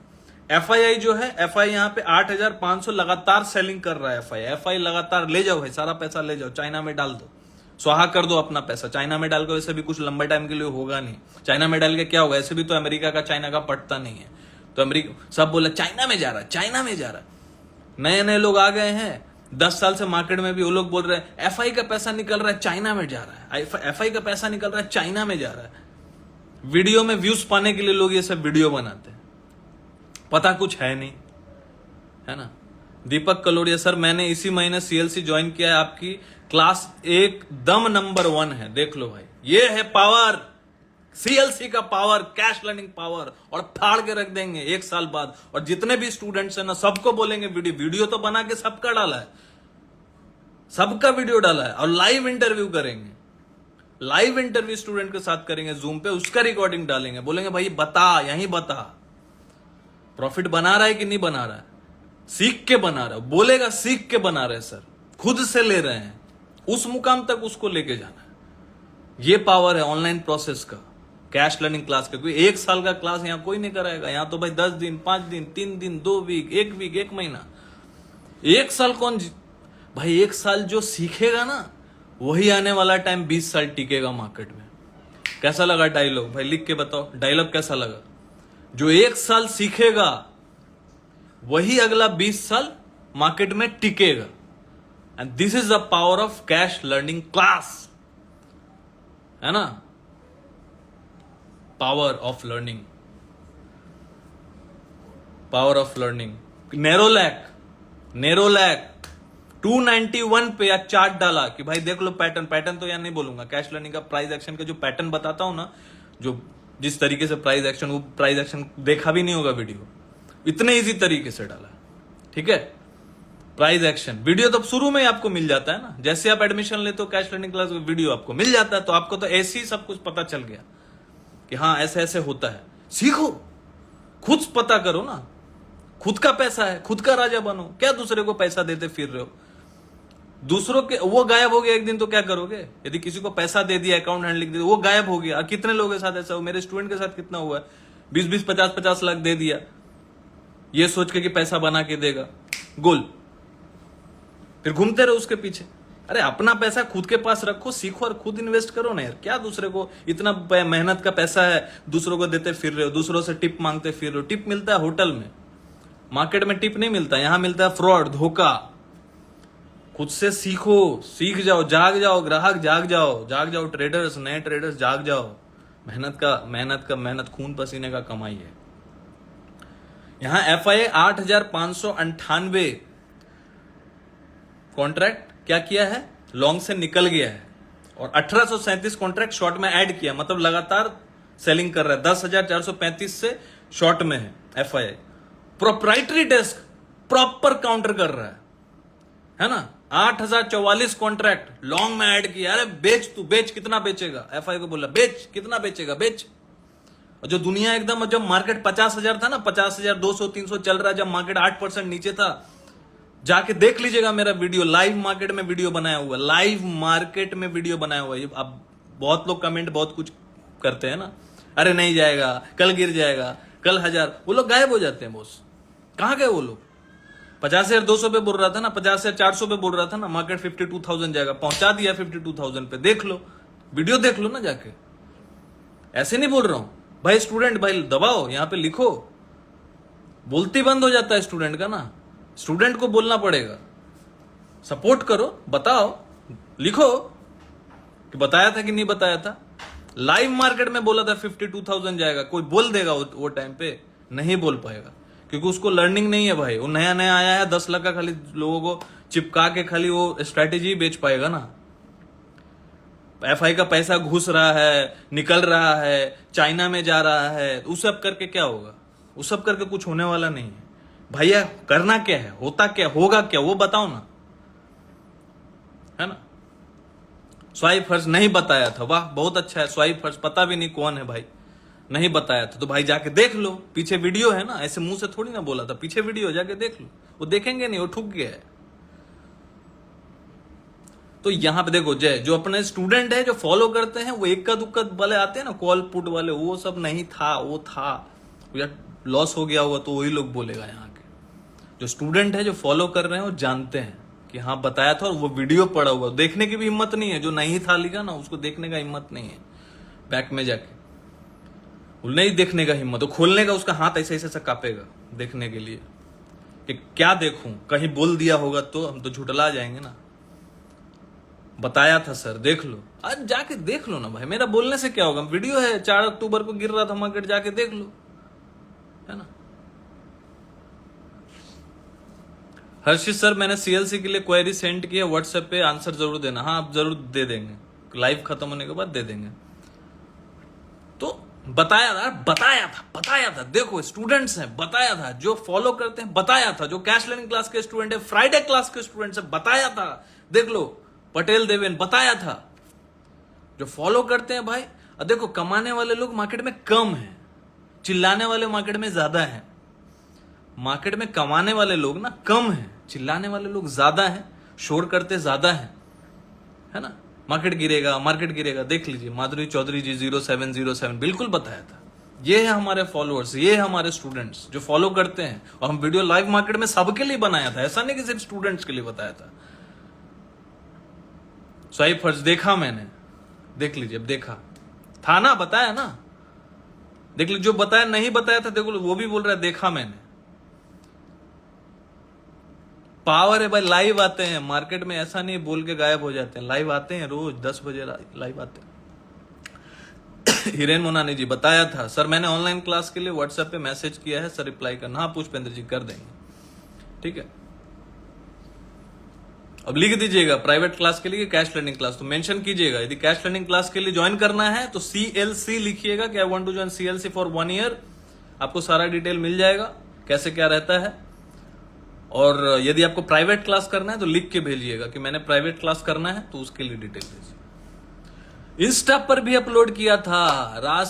एफआईआई जो है, एफआई यहां पे 8,500 लगातार सेलिंग कर रहा है। एफआई लगातार ले जाओ भाई, सारा पैसा ले जाओ, चाइना में डाल दो, स्वाहा कर दो अपना पैसा। चाइना में डाल के वैसे भी कुछ लंबे टाइम के लिए होगा नहीं, चाइना में डाल के क्या होगा, ऐसे भी तो अमेरिका का चाइना का पटता नहीं है, तो अमेरिका सब बोला चाइना में जा रहा है, चाइना में जा रहा है। नए नए लोग आ गए हैं 10 साल से मार्केट में भी, वो लोग बोल रहे हैं एफआई का पैसा निकल रहा है चाइना में जा रहा है, एफआई का पैसा निकल रहा है चाइना में जा रहा है। वीडियो में व्यूज पाने के लिए लोग ये सब वीडियो बनाते हैं, पता कुछ है नहीं, है ना। दीपक कलोड़िया सर, मैंने इसी महीने सीएलसी ज्वाइन किया है, आपकी क्लास एकदम नंबर 1 है, देख लो भाई, ये है पावर, सीएलसी का पावर, कैश लर्निंग पावर, और फाड़ के रख देंगे 1 साल बाद। और जितने भी स्टूडेंट्स हैं ना, सबको बोलेंगे वीडियो तो बना के सबका डाला है, सबका वीडियो डाला है, और लाइव इंटरव्यू करेंगे, लाइव इंटरव्यू स्टूडेंट के साथ करेंगे जूम पे, उसका रिकॉर्डिंग डालेंगे, बोलेंगे भाई बता, यहीं बता प्रॉफिट बना रहा है कि नहीं बना रहा है, सीख के बना रहा है, बोलेगा सीख के बना रहे सर, खुद से ले रहे हैं, उस मुकाम तक उसको लेके जाना है। ये पावर है ऑनलाइन प्रोसेस का, कैश लर्निंग क्लास का। कोई 1 साल का क्लास यहां कोई नहीं कराएगा, यहां तो भाई 10 दिन, 5 दिन, 3 दिन, 2 वीक, 1 वीक, 1 महीना। 1 साल कौन भाई, 1 साल जो सीखेगा ना, वही आने वाला टाइम 20 साल टिकेगा मार्केट में। कैसा लगा डायलॉग भाई, लिख के बताओ डायलॉग कैसा लगा। जो 1 साल सीखेगा वही अगला 20 साल मार्केट में टिकेगा, and this is the power of cash learning class, है ना। Power of learning, power of learning. Nerolac 291 पे या चार्ट डाला कि भाई देख लो पैटर्न तो यार नहीं बोलूंगा, कैश लर्निंग का प्राइस एक्शन का जो पैटर्न बताता हूं ना, जो जिस तरीके से प्राइस एक्शन, वो प्राइस एक्शन देखा भी नहीं होगा वीडियो, इतने इजी तरीके से डाला, ठीक है। प्राइस एक्शन वीडियो तो शुरू में ही आपको मिल जाता है ना, जैसे आप एडमिशन लेते हो कैश लर्निंग क्लास में वीडियो आपको मिल जाता है, तो आपको तो ऐसे ही सब कुछ पता चल गया कि हाँ ऐसे ऐसे होता है। सीखो, खुद पता करो ना, खुद का पैसा है, खुद का राजा बनो, क्या दूसरे को पैसा देते फिर रहे हो। दूसरों के वो गायब हो गया एक दिन तो क्या करोगे, यदि किसी को पैसा दे दिया, अकाउंट हैंड लिख दिया, वो गायब हो गया। कितने लोगों के साथ ऐसा हुआ, मेरे स्टूडेंट के साथ कितना हुआ है, 20-20, 50-50 लाख दे दिया, ये सोच के कि पैसा बना के देगा, गोल, फिर घूमते रहो उसके पीछे। अरे अपना पैसा खुद के पास रखो, सीखो और खुद इन्वेस्ट करो ना यार, क्या दूसरे को, इतना मेहनत का पैसा है दूसरों को देते फिर रहे हो, दूसरों से टिप मांगते फिर रहे हो। टिप मिलता है होटल में, मार्केट में टिप नहीं मिलता, यहां मिलता है फ्रॉड, धोखा। खुद से सीखो, सीख जाओ, जाग जाओ, ग्राहक जाग जाओ, ट्रेडर्स, नए ट्रेडर्स जाग जाओ। मेहनत खून पसीने का कमाई है। यहां एफआईए 8,598 कॉन्ट्रैक्ट क्या किया है, लॉन्ग से निकल गया है, और 1837 कॉन्ट्रैक्ट शॉर्ट में ऐड किया, मतलब लगातार सेलिंग कर रहा है। 10,435 से शॉर्ट में है FIA. Proprietary desk proper counter कर रहा है ना। 8,044 कॉन्ट्रैक्ट लॉन्ग में ऐड किया। अरे बेच, तू बेच, कितना बेचेगा, एफआई को बोला बेच, कितना बेचेगा बेच। और जो दुनिया एकदम, जब मार्केट 50,000 था ना, 50,000, 200, 300 चल रहा है, जब मार्केट 8% नीचे था, जाके देख लीजिएगा मेरा वीडियो, लाइव मार्केट में वीडियो बनाया हुआ, लाइव मार्केट में वीडियो बनाया हुआ है। अब बहुत लोग कमेंट बहुत कुछ करते हैं ना, अरे नहीं जाएगा, कल गिर जाएगा, कल 1000, वो लोग गायब हो जाते हैं बॉस। कहां गए वो लोग? 50,200 पे बोल रहा था ना, 50,400 पे बोल रहा था ना, मार्केट 52,000 जाएगा, पहुंचा दिया 52,000 पे। देख लो वीडियो, देख लो ना जाके, ऐसे नहीं बोल रहा हूं भाई। स्टूडेंट भाई दबाओ, यहां पे लिखो, बोलती बंद हो जाता है स्टूडेंट का ना, स्टूडेंट को बोलना पड़ेगा। सपोर्ट करो, बताओ, लिखो कि बताया था कि नहीं बताया था। लाइव मार्केट में बोला था 52,000 जाएगा, कोई बोल देगा वो टाइम पे? नहीं बोल पाएगा, क्योंकि उसको लर्निंग नहीं है भाई। वो नया नया आया है, 10 लाख का खाली लोगों को चिपका के खाली वो स्ट्रैटेजी बेच पाएगा ना। एफआई का पैसा घुस रहा है, निकल रहा है, चाइना में जा रहा है, वो सब करके क्या होगा? वो सब करके कुछ होने वाला नहीं है। भैया करना क्या है, होता क्या, होगा क्या, वो बताओ ना, है ना। स्वाइप हर्ष नहीं बताया था, वाह बहुत अच्छा है। स्वाइप हर्ष पता भी नहीं कौन है भाई, नहीं बताया था तो भाई जाके देख लो, पीछे वीडियो है ना, ऐसे मुंह से थोड़ी ना बोला था, पीछे वीडियो जाके देख लो। वो देखेंगे नहीं, वो ठुक गया है। तो यहां पे देखो जय, जो अपने स्टूडेंट है जो फॉलो करते हैं, वो इक्का दुक्का वाले आते हैं ना, कॉल पुट वाले, वो सब नहीं था, वो था यार, लॉस हो गया होगा तो वही लोग बोलेगा। यहाँ के जो स्टूडेंट है जो फॉलो कर रहे हैं वो जानते हैं कि हाँ बताया था, और वो वीडियो पड़ा हुआ, देखने की भी हिम्मत नहीं है, जो नहीं था लिखा ना उसको देखने का हिम्मत नहीं है, बैक में जाके वो नहीं देखने का हिम्मत, वो खोलने का उसका हाथ ऐसे ऐसे कांपेगा देखने के लिए कि क्या देखूं, कहीं बोल दिया होगा तो हम तो झुटला जाएंगे ना। बताया था सर, देख लो, आज जाके देख लो ना भाई, मेरा बोलने से क्या होगा, वीडियो है 4 अक्टूबर को गिर रहा था मार्केट, जाके देख लो, है ना। हर्षित सर मैंने सीएलसी के लिए क्वेरी सेंड की है, व्हाट्सएप पे आंसर जरूर देना। हाँ आप जरूर दे देंगे, लाइव खत्म होने के बाद दे देंगे। तो बताया था, देखो स्टूडेंट्स हैं, बताया था, जो फॉलो करते हैं बताया था, जो कैश लर्निंग क्लास के स्टूडेंट है, फ्राइडे क्लास के स्टूडेंट्स है, बताया था, देख लो पटेल देवेन बताया था, जो फॉलो करते हैं भाई। और देखो कमाने वाले लोग मार्केट में कम है, चिल्लाने वाले मार्केट में ज्यादा है। मार्केट में कमाने वाले लोग ना कम है, चिल्लाने वाले लोग ज्यादा है, शोर करते ज्यादा है ना। मार्केट गिरेगा, देख लीजिए माधुरी चौधरी जी 0707 बिल्कुल बताया था। ये है हमारे फॉलोअर्स, ये है हमारे स्टूडेंट्स जो फॉलो करते हैं, और हम वीडियो लाइव मार्केट में सबके लिए बनाया था, ऐसा नहीं कि सिर्फ स्टूडेंट्स के लिए बताया था। स्वाइप फर्ज देखा मैंने, देख लीजिए, अब देखा था ना, बताया ना, देख लीजिए, जो बताया नहीं बताया था देखो वो भी बोल रहा है देखा मैंने। पावर है भाई, लाइव आते हैं मार्केट में, ऐसा नहीं बोल के गायब हो जाते हैं, लाइव आते हैं रोज 10 बजे लाइव आते हैं। हिरेन मोनानी जी बताया था सर, मैंने ऑनलाइन क्लास के लिए व्हाट्सएप पे मैसेज किया है सर, रिप्लाई करना। हाँ पुष्पेंद्र जी कर देंगे, ठीक है। अब लिख दीजिएगा प्राइवेट क्लास के लिए कैश लर्निंग क्लास, तो मेंशन कीजिएगा, यदि कैश लर्निंग क्लास के लिए ज्वाइन करना है तो CLC लिखिएगा कि I want to join CLC for 1 year. आपको सारा डिटेल मिल जाएगा कैसे क्या रहता है। और यदि आपको प्राइवेट क्लास करना है तो लिख के भेजिएगा कि मैंने प्राइवेट क्लास करना है, तो उसके लिए डिटेल भेजिए। इंस्टा पर भी अपलोड किया था, राज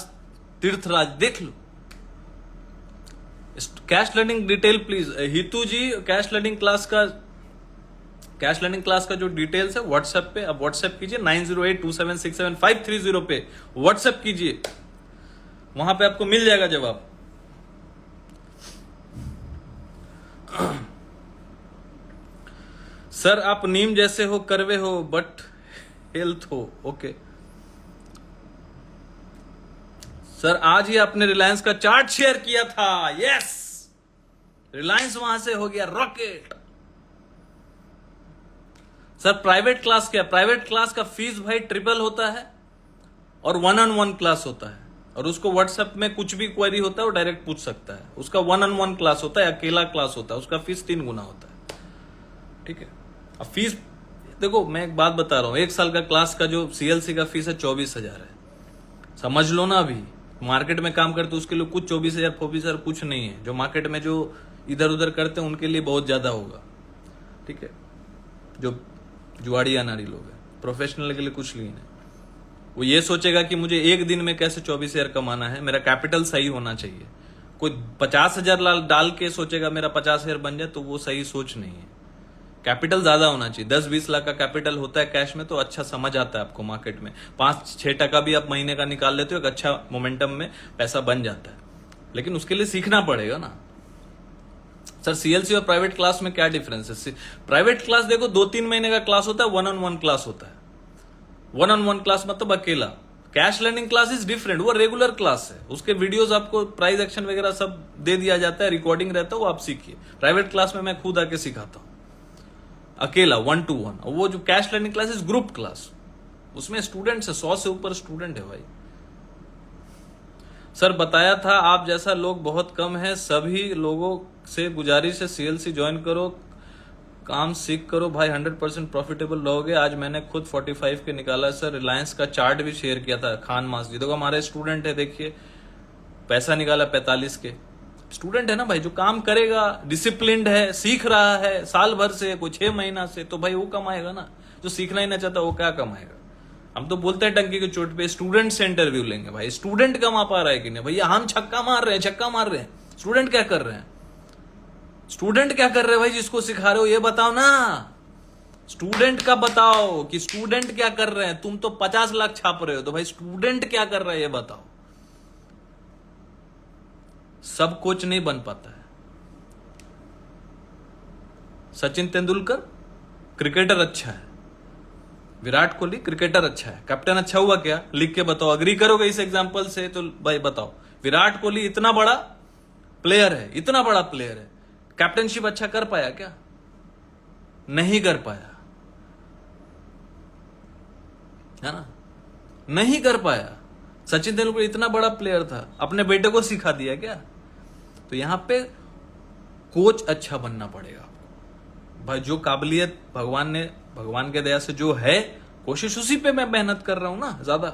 तीर्थराज देख लो। Cash learning detail please Hitu ji, cash learning class का जो डिटेल्स है व्हाट्सएप पे, अब व्हाट्सएप कीजिए 9082767530 पे व्हाट्सएप कीजिए, वहां पे आपको मिल जाएगा जवाब। सर आप नीम जैसे हो, करवे हो, बट हेल्थ हो, ओके। सर आज ही आपने रिलायंस का चार्ट शेयर किया था, यस, रिलायंस वहां से हो गया रॉकेट। सर प्राइवेट क्लास क्या, प्राइवेट क्लास का फीस भाई ट्रिपल होता है, और 1-on-1 क्लास होता है, और उसको व्हाट्सएप में कुछ भी क्वेरी होता है वो डायरेक्ट पूछ सकता है। उसका 1-on-1 क्लास होता है, अकेला क्लास होता है, उसका फीस 3 गुना होता है, ठीक है। अब फीस देखो, मैं एक बात बता रहा हूं, 1 साल का क्लास का जो CLC का फीस है 24,000 है, समझ लो ना। अभी मार्केट में काम करते उसके लिए कुछ 24,000 कुछ नहीं है, जो मार्केट में जो इधर उधर करते हैं उनके लिए बहुत ज्यादा होगा, ठीक है। जो जुआड़ी अनाड़ी लोग हैं, प्रोफेशनल के लिए कुछ नहीं है। वो ये सोचेगा कि मुझे एक दिन में कैसे 24,000 कमाना है, मेरा कैपिटल सही होना चाहिए। कोई 50,000 डाल के सोचेगा मेरा 50,000 बन जाए, तो वो सही सोच नहीं है। कैपिटल ज्यादा होना चाहिए, 10-20 लाख का कैपिटल होता है कैश में तो अच्छा समझ आता है आपको मार्केट में। 5-6% भी आप महीने का निकाल लेते हो, एक अच्छा मोमेंटम में पैसा बन जाता है, लेकिन उसके लिए सीखना पड़ेगा ना। सर CLC और प्राइवेट क्लास में क्या डिफरेंस है? प्राइवेट क्लास देखो 2-3 महीने का क्लास होता है, 1-on-1 क्लास होता है। 1-on-1 क्लास मतलब अकेला। Cash learning class is different, वो रेगुलर क्लास है, उसके वीडियोस आपको प्राइस एक्शन वगैरह सब दे दिया जाता है, रिकॉर्डिंग रहता है, वो आप सीखिए। प्राइवेट क्लास में मैं खुद आके सिखाता हूं अकेला 1-to-1। और वो जो cash learning class is group class, उसमें स्टूडेंट्स है, 100 से ऊपर स्टूडेंट है भाई। सर बताया था आप जैसा लोग बहुत कम है, सभी लोगों से गुजारिश है CLC ज्वाइन करो, काम सीख करो भाई, 100% प्रॉफिटेबल रहोगे। आज मैंने खुद 45 के निकाला है सर। रिलायंस का चार्ट भी शेयर किया था खान मास जी, देखो हमारे स्टूडेंट है, देखिए पैसा निकाला 45 के, स्टूडेंट है ना भाई, जो काम करेगा, डिसिप्लिन्ड है, सीख रहा है साल भर से, कोई 6 महीना से, तो भाई वो कमाएगा ना। जो सीखना ही ना चाहता वो क्या कमाएगा। हम तो बोलते हैं टंकी की चोट पे स्टूडेंट से इंटरव्यू लेंगे। भाई स्टूडेंट कमा पा रहा है कि नहीं? भैया हम छक्का मार रहे हैं, स्टूडेंट क्या कर रहे हैं? स्टूडेंट क्या कर रहे हैं भाई? जिसको सिखा रहे हो ये बताओ ना। स्टूडेंट का बताओ कि स्टूडेंट क्या कर रहे हैं। तुम तो 50 लाख छाप रहे हो, तो भाई स्टूडेंट क्या कर रहा है ये बताओ। सब कोच नहीं बन पाता है। सचिन तेंदुलकर क्रिकेटर अच्छा है, विराट कोहली क्रिकेटर अच्छा है, कैप्टन अच्छा हुआ क्या? लिख के बताओ। अग्री करोगे इस एग्जांपल से तो भाई बताओ। विराट कोहली इतना बड़ा प्लेयर है, कैप्टनशिप अच्छा कर पाया क्या? नहीं कर पाया, है ना, नहीं कर पाया। सचिन तेंदुलकर इतना बड़ा प्लेयर था, अपने बेटे को सिखा दिया क्या? तो यहां पे कोच अच्छा बनना पड़ेगा आपको। भाई जो काबिलियत भगवान के दया से जो है, कोशिश उसी पे मैं मेहनत कर रहा हूं ना ज्यादा,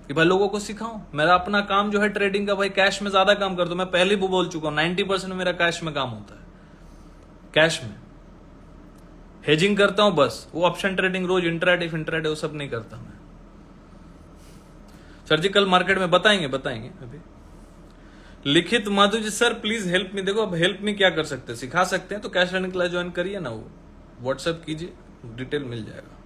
कि भाई लोगों को सिखाऊं। मेरा अपना काम जो है ट्रेडिंग का, भाई कैश में ज्यादा काम करता हूं। मैं पहले भी बोल चुका हूं 90% मेरा कैश में काम होता है। कैश में हेजिंग करता हूं बस, वो ऑप्शन ट्रेडिंग रोज इंट्राडे वो सब नहीं करता मैं। सर्जिकल मार्केट में बताएंगे अभी। लिखित माधु जी सर प्लीज हेल्प मी। देखो अब हेल्प मी क्या कर सकते हैं, सिखा सकते हैं तो कैश लर्निंग क्लास ज्वाइन करिए ना, वो व्हाट्सएप कीजिए, डिटेल मिल जाएगा।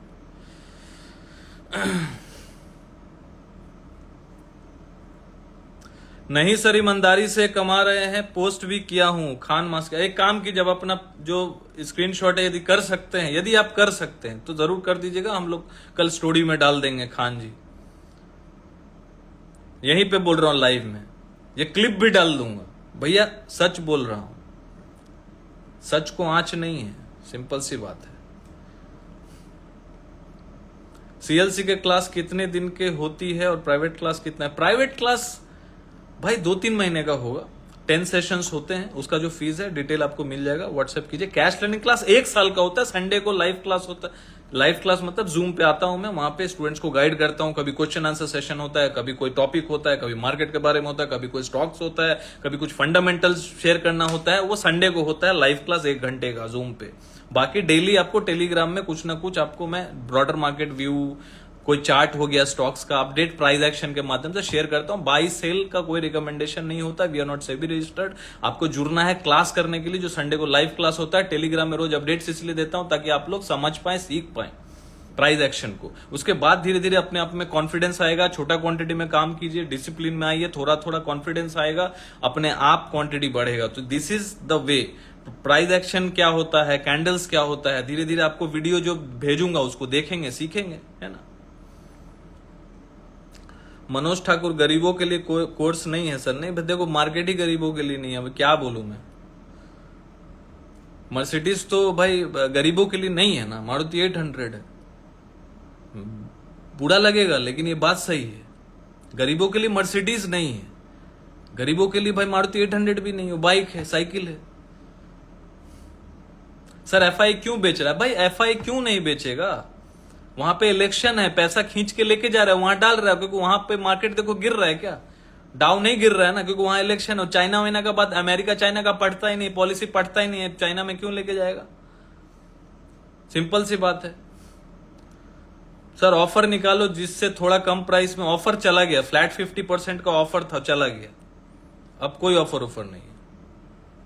नहीं सर ईमानदारी से कमा रहे हैं, पोस्ट भी किया हूं खान मास्क। एक काम की, जब अपना जो स्क्रीनशॉट है यदि कर सकते हैं, यदि आप कर सकते हैं तो जरूर कर दीजिएगा। हम लोग कल स्टोरी में डाल देंगे खान जी, यहीं पे बोल रहा हूं लाइव में, ये क्लिप भी डाल दूंगा। भैया सच बोल रहा हूं, सच को आंच नहीं है, सिंपल सी बात है। सीएलसी के क्लास कितने दिन के होती है और प्राइवेट क्लास कितना है? प्राइवेट क्लास भाई 2-3 महीने का होगा, 10 सेशंस होते हैं। उसका जो फीस है डिटेल आपको मिल जाएगा, व्हाट्सएप कीजिए। कैश लर्निंग क्लास 1 साल का होता है, संडे को लाइव क्लास होता है। लाइव क्लास मतलब जूम पे आता हूं मैं, वहां पे स्टूडेंट्स को गाइड करता हूं। कभी क्वेश्चन आंसर सेशन होता है, कभी कोई टॉपिक होता है, कभी मार्केट के बारे में होता है, कभी कोई स्टॉक्स होता है, कभी कुछ फंडामेंटल्स शेयर करना होता है। वो संडे को होता है लाइव क्लास 1 घंटे का जूम पे। बाकी डेली आपको टेलीग्राम में कुछ ना कुछ आपको मैं ब्रॉडर मार्केट व्यू, कोई चार्ट हो गया, स्टॉक्स का अपडेट, प्राइस एक्शन के माध्यम से शेयर करता हूं। बाई सेल का कोई रिकमेंडेशन नहीं होता, we are not SEBI registered. आपको जुड़ना है क्लास करने के लिए, जो संडे को लाइव क्लास होता है। टेलीग्राम में रोज अपडेट्स इसलिए देता हूं ताकि आप लोग समझ पाए, सीख पाए प्राइस एक्शन को। उसके बाद धीरे धीरे अपने आप में कॉन्फिडेंस आएगा। छोटा क्वांटिटी में काम कीजिए, डिसिप्लिन में आइए, थोड़ा थोड़ा कॉन्फिडेंस आएगा, अपने आप क्वांटिटी बढ़ेगा। तो this is the way. Price action क्या होता है, कैंडल्स क्या होता है, धीरे धीरे आपको वीडियो जो भेजूंगा उसको देखेंगे, सीखेंगे, है ना। मनोज ठाकुर गरीबों के लिए कोर्स नहीं है सर। नहीं देखो, मार्केट ही गरीबों के लिए नहीं है, अब क्या बोलूं मैं। मर्सिडीज तो भाई गरीबों के लिए नहीं है ना, मारुति 800 है। बुरा लगेगा लेकिन ये बात सही है, गरीबों के लिए मर्सिडीज नहीं है, गरीबों के लिए भाई मारुति 800 भी नहीं है, बाइक है, साइकिल है। सर एफआई क्यों बेच रहा है? भाई एफआई क्यों नहीं बेचेगा? वहां पे इलेक्शन है, पैसा खींच के लेके जा रहा है, वहां डाल रहा है, क्योंकि वहां पे मार्केट देखो गिर रहा है क्या? डाउन नहीं गिर रहा है ना, क्योंकि वहां इलेक्शन हो। चाइना वाइना का बात, अमेरिका चाइना का पढ़ता ही नहीं, पॉलिसी पढ़ता ही नहीं है, चाइना में क्यों लेके जाएगा? सिंपल सी बात है। सर ऑफर निकालो जिससे थोड़ा कम प्राइस में। ऑफर चला गया, फ्लैट 50% का ऑफर था, चला गया। अब कोई ऑफर नहीं है।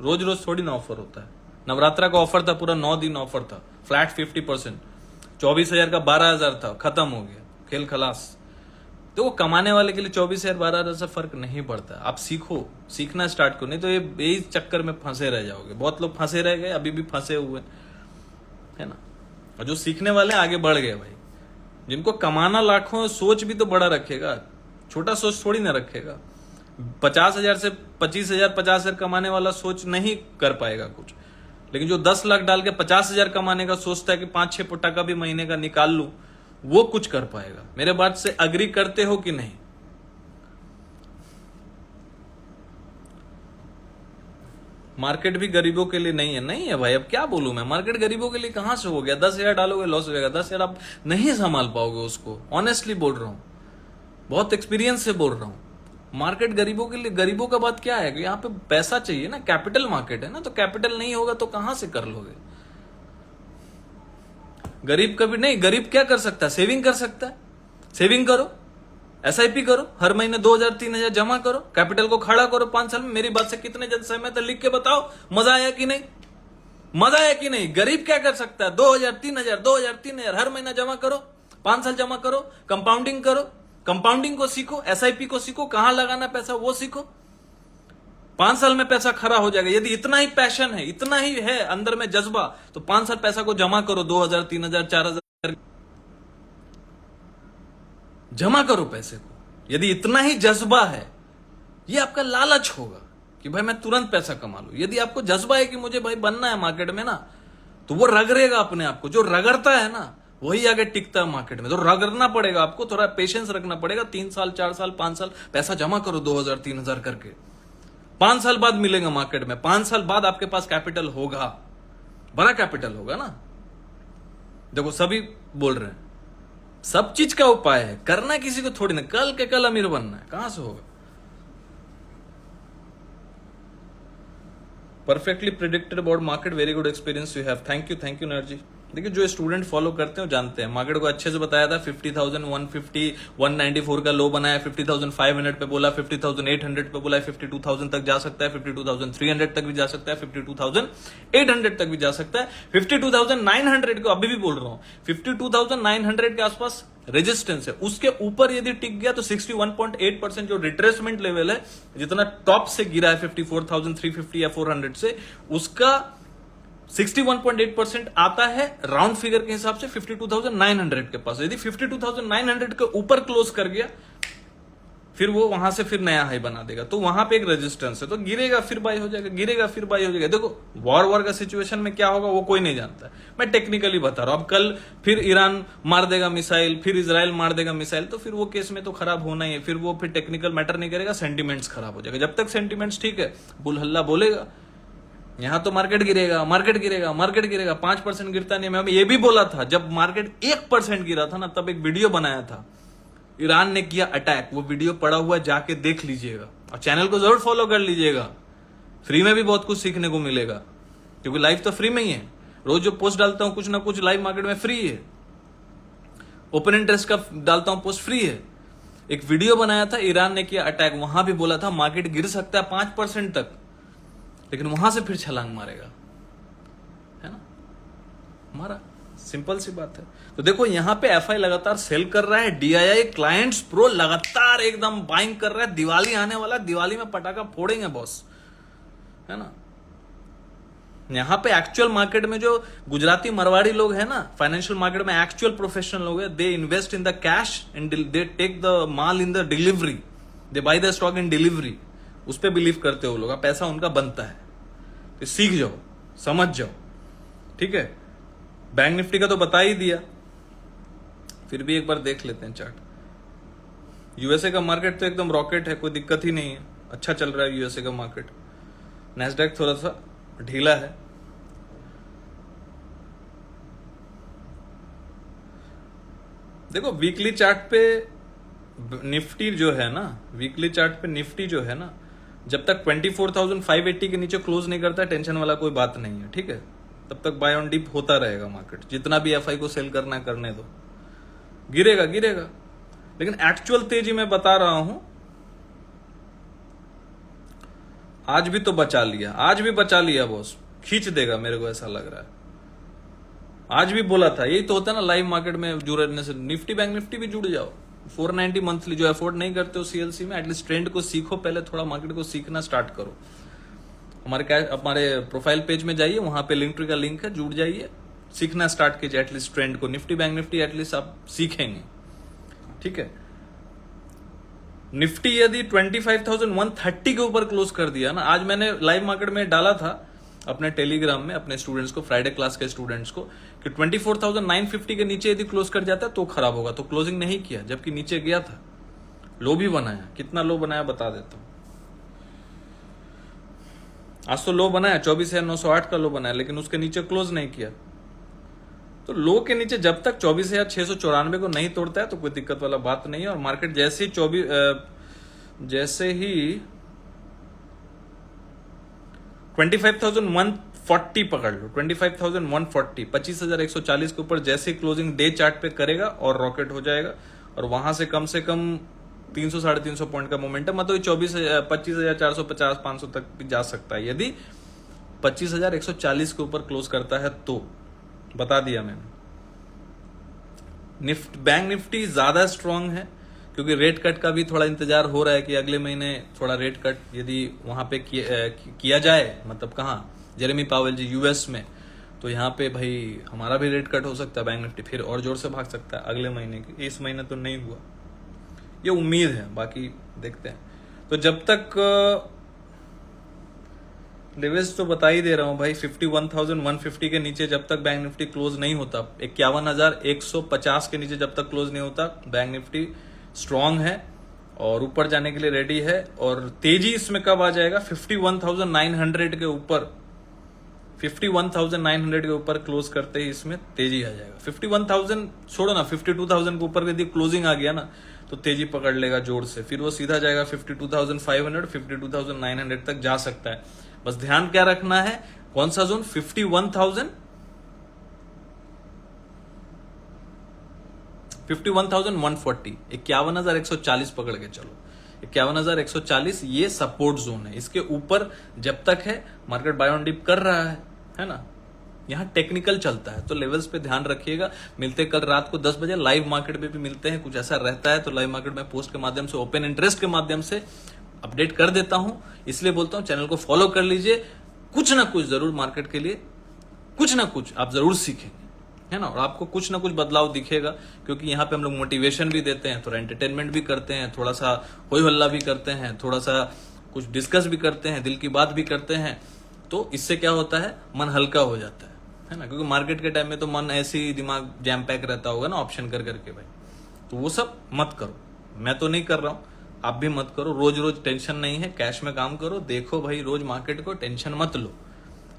रोज रोज थोड़ी ना ऑफर होता है। नवरात्रा का ऑफर था, पूरा 9 दिन ऑफर था, फ्लैट 50%, 24,000 का 12,000 था, खत्म हो गया, खेल खलास। तो वो कमाने वाले के लिए 24,000 12,000 से फर्क नहीं पड़ता। आप सीखो, सीखना स्टार्ट करो, नहीं तो ये यही चक्कर में फंसे रह जाओगे। बहुत लोग फंसे रह गए, अभी भी फंसे हुए, है ना। और जो सीखने वाले आगे बढ़ गए भाई। जिनको कमाना लाखों, सोच भी तो बड़ा रखेगा, छोटा सोच थोड़ी ना रखेगा। 50,000 से 25,000 50,000 कमाने वाला सोच नहीं कर पाएगा कुछ, लेकिन जो 10 लाख डाल के 50,000 कमाने का सोचता है कि 5-6 टका भी महीने का निकाल लूं, वो कुछ कर पाएगा। मेरे बात से अग्री करते हो कि नहीं? मार्केट भी गरीबों के लिए नहीं है। नहीं है भाई, अब क्या बोलूं मैं। मार्केट गरीबों के लिए कहां से हो गया? 10,000 डालोगे लॉस हो जाएगा। 10,000 आप नहीं संभाल पाओगे उसको, ऑनेस्टली बोल रहा हूं, बहुत एक्सपीरियंस से बोल रहा हूं। मार्केट गरीबों के लिए, गरीबों का बात क्या है कि यहाँ पे पैसा चाहिए ना, कैपिटल मार्केट है ना, तो कैपिटल नहीं होगा तो कहां से कर लोगे। गरीब कभी नहीं, गरीब क्या कर सकता है, सेविंग कर सकता है, सेविंग करो, एसआईपी करो, हर महीने 2000-3000 जमा करो, कैपिटल को खड़ा करो 5 साल में। मेरी बात से कितने जन सहमत है, लिख के बताओ। मजा आया कि नहीं, मजा आया कि नहीं। गरीब क्या कर सकता है, 2000-3000 हर महीना जमा करो, 5 साल जमा करो, कंपाउंडिंग करो, कंपाउंडिंग को सीखो, एसआईपी को सीखो, कहां लगाना पैसा वो सीखो, 5 साल में पैसा खड़ा हो जाएगा। यदि इतना ही पैशन है, इतना ही है अंदर में जज्बा, तो 5 साल पैसा को जमा करो, 2000-3000-4000 जमा करो पैसे को। यदि इतना ही जज्बा है, ये आपका लालच होगा कि भाई मैं तुरंत पैसा कमा लूं। यदि आपको जज्बा है कि मुझे भाई बनना है मार्केट में ना, तो वो रगड़ेगा अपने आप को। जो रगड़ता है ना वही आगे टिकता है मार्केट में। तो रगड़ना पड़ेगा आपको, थोड़ा पेशेंस रखना पड़ेगा। 3 साल 4 साल 5 साल पैसा जमा करो, 2000-3000 करके। 5 साल बाद मिलेगा मार्केट में, 5 साल बाद आपके पास कैपिटल होगा, बड़ा कैपिटल होगा ना। देखो सभी बोल रहे हैं, सब चीज का उपाय है, करना किसी को थोड़ी ना, कल के कल अमीर बनना है, कहां से होगा। Perfectly predicted about market, very good experience you have, thank you energy. देखिए जो स्टूडेंट फॉलो करते हैं वो जानते हैं, मार्केट को अच्छे से बताया था। 50,000 150 194 का लो बनाया, 50,500 पे बोला, 50,800 पे बोला, 52,000 तक जा सकता है, 52,300 तक भी जा सकता है, 52,800 तक भी जा सकता है, 52,900 को अभी भी बोल रहा हूं, 52,900 के आसपास रेजिस्टेंस है। उसके ऊपर यदि टिक गया तो 61.8% जो रिट्रेसमेंट लेवल है, जितना टॉप से गिरा है 54,350 या 400 से, उसका 61.8% आता है राउंड फिगर के हिसाब से 52,900 के पास। यदि 52,900 के ऊपर क्लोज कर गया, फिर वो वहां से फिर नया हाई बना देगा, तो वहां पे एक रेजिस्टेंस है, तो गिरेगा फिर बाई हो जाएगा, गिरेगा फिर बाई हो जाएगा। देखो वॉर का सिचुएशन में क्या होगा वो कोई नहीं जानता, मैं टेक्निकली बता रहा हूं। अब कल फिर ईरान मार देगा मिसाइल, फिर इजराइल मार देगा मिसाइल, तो फिर वो केस में तो खराब होना ही है, फिर वो फिर टेक्निकल मैटर नहीं करेगा, सेंटिमेंट्स खराब हो जाएगा। जब तक सेंटिमेंट्स ठीक है, बुल हल्ला बोलेगा, यहां तो मार्केट गिरेगा, मार्केट गिरेगा, मार्केट गिरेगा, 5% गिरता नहीं। मैं ये भी बोला था जब मार्केट 1% गिरा था ना, तब एक वीडियो बनाया था, ईरान ने किया अटैक, वो वीडियो पड़ा हुआ जाके देख लीजिएगा, और चैनल को जरूर फॉलो कर लीजिएगा। फ्री में भी बहुत कुछ सीखने को मिलेगा, क्योंकि लाइव तो फ्री में ही है। रोज जो पोस्ट डालता हूं कुछ ना कुछ लाइव मार्केट में फ्री है, ओपन इंटरेस्ट का डालता हूं पोस्ट फ्री है। एक वीडियो बनाया था, ईरान ने किया अटैक, वहां भी बोला था मार्केट गिर सकता है 5% तक, लेकिन वहां से फिर छलांग मारेगा, है ना, मारा, सिंपल सी बात है। तो देखो यहां पे एफआई लगातार सेल कर रहा है, डीआईआई क्लाइंट्स प्रो लगातार एकदम बाइंग कर रहा है। दिवाली आने वाला, दिवाली में पटाखा फोड़ेंगे बॉस, है ना। यहां पे एक्चुअल मार्केट में जो गुजराती मरवाड़ी लोग हैं ना, फाइनेंशियल मार्केट में एक्चुअल प्रोफेशनल लोग हैं, they invest in the cash and they take the माल in the delivery, they buy the stock in delivery. उस पर बिलीव करते हो लोग, पैसा उनका बनता है। तो सीख जाओ, समझ जाओ, ठीक है। बैंक निफ्टी का तो बता ही दिया, फिर भी एक बार देख लेते हैं चार्ट। यूएसए का मार्केट तो एकदम रॉकेट है, कोई दिक्कत ही नहीं है, अच्छा चल रहा है यूएसए का मार्केट। नैस्डैक थोड़ा सा ढीला है। देखो वीकली चार्ट पे निफ्टी जो है ना, वीकली चार्ट पे निफ्टी जो है ना, जब तक 24,580 के नीचे क्लोज नहीं करता है, टेंशन वाला कोई बात नहीं है, ठीक है। तब तक बाय ऑन डिप होता रहेगा मार्केट, जितना भी एफआई को सेल करना है करने दो, गिरेगा गिरेगा। लेकिन एक्चुअल तेजी मैं बता रहा हूं, आज भी तो बचा लिया, आज भी बचा लिया बॉस, खींच देगा मेरे को ऐसा लग रहा है। आज भी बोला था, यही तो होता है ना लाइव मार्केट में जुड़ने से। निफ्टी बैंक निफ्टी भी जुड़ जाओ, 490 मंथली जो अफोर्ड नहीं करते हो सीएलसी में, एटलीस्ट ट्रेंड को सीखो पहले, थोड़ा मार्केट को सीखना स्टार्ट करो। हमारे प्रोफाइल पेज में जाइए, वहां पे लिंक ट्री का लिंक है, जुड़ जाइए, सीखना स्टार्ट कीजिए एटलीस्ट ट्रेंड को। निफ्टी बैंक निफ्टी एटलीस्ट आप सीखेंगे, ठीक है। निफ्टी यदि 25,130 के ऊपर क्लोज कर दिया ना, आज मैंने लाइव मार्केट में डाला था अपने टेलीग्राम में अपने स्टूडेंट्स को, फ्राइडे क्लास के स्टूडेंट्स को, कि 24,950 के नीचे यदि क्लोज कर जाता है तो खराब होगा। तो क्लोजिंग नहीं किया, जबकि नीचे गया था, लो भी बनाया। कितना लो बनाया बता देता हूं। आज तो लो बनाया 24,908 का लो बनाया, लेकिन उसके नीचे क्लोज नहीं किया। तो लो के नीचे जब तक 24,694 को नहीं तोड़ता है तो कोई दिक्कत वाला बात नहीं है। और मार्केट जैसे ही जैसे ही 25,140 पकड़ लो, 25,140, 25,140 के ऊपर जैसे क्लोजिंग डे चार्ट पे करेगा और रॉकेट हो जाएगा, और वहां से कम 300 350 पॉइंट का मोमेंटम, मतलब 25,450 500 तक भी जा सकता है यदि 25,140 के ऊपर क्लोज करता है तो। बता दिया मैंने। बैंक निफ्टी ज्यादा स्ट्रांग है क्योंकि रेट कट का भी थोड़ा इंतजार हो रहा है कि अगले महीने थोड़ा रेट कट यदि वहां पे किया जाए, मतलब कहाँ, जेरेमी पावेल जी यूएस में, तो यहाँ पे भाई हमारा भी रेट कट हो सकता है, बैंक निफ्टी फिर और जोर से भाग सकता है अगले महीने की। इस महीने तो नहीं हुआ, ये उम्मीद है, बाकी देखते हैं। तो जब तक लेवल्स तो बता ही दे रहा हूं भाई, 51,150 के नीचे जब तक बैंक निफ्टी क्लोज नहीं होता, 51,150 के नीचे जब तक क्लोज नहीं होता, बैंक निफ्टी स्ट्रांग है और ऊपर जाने के लिए रेडी है। और तेजी इसमें कब आ जाएगा, 51,900 के ऊपर, 51,900 के ऊपर क्लोज करते ही इसमें तेजी आ जाएगा। 51,000 छोड़ो ना, 52,000 के ऊपर यदि क्लोजिंग आ गया ना तो तेजी पकड़ लेगा जोर से, फिर वो सीधा जाएगा 52,500, 52,900 तक जा सकता है। बस ध्यान क्या रखना है, कौन सा जोन, 51,140 51,140 पकड़ के चलो, 51,140 ये सपोर्ट जोन है। इसके ऊपर जब तक है मार्केट बाय ऑन डिप कर रहा है ना, यहां टेक्निकल चलता है, तो लेवल्स पे ध्यान रखिएगा। मिलते कल रात को 10 बजे, लाइव मार्केट में भी मिलते हैं, कुछ ऐसा रहता है तो लाइव मार्केट में पोस्ट के माध्यम से, ओपन इंटरेस्ट के माध्यम से अपडेट कर देता हूं, इसलिए बोलता हूं चैनल को फॉलो कर लीजिए। कुछ ना कुछ जरूर मार्केट के लिए, कुछ ना कुछ आप जरूर सीखेंगे, है ना, और आपको कुछ ना कुछ बदलाव दिखेगा, क्योंकि यहाँ पे हम लोग मोटिवेशन भी देते हैं, थोड़ा एंटरटेनमेंट भी करते हैं, थोड़ा सा होई हल्ला भी करते हैं, थोड़ा सा कुछ डिस्कस भी करते हैं, दिल की बात भी करते हैं। तो इससे क्या होता है, मन हल्का हो जाता है ना, क्योंकि मार्केट के टाइम में तो मन ऐसे ही दिमाग जैम पैक रहता होगा ना, ऑप्शन कर करके भाई। तो वो सब मत करो, मैं तो नहीं कर रहा हूं, आप भी मत करो। रोज रोज टेंशन नहीं है, कैश में काम करो, देखो भाई रोज मार्केट को, टेंशन मत लो,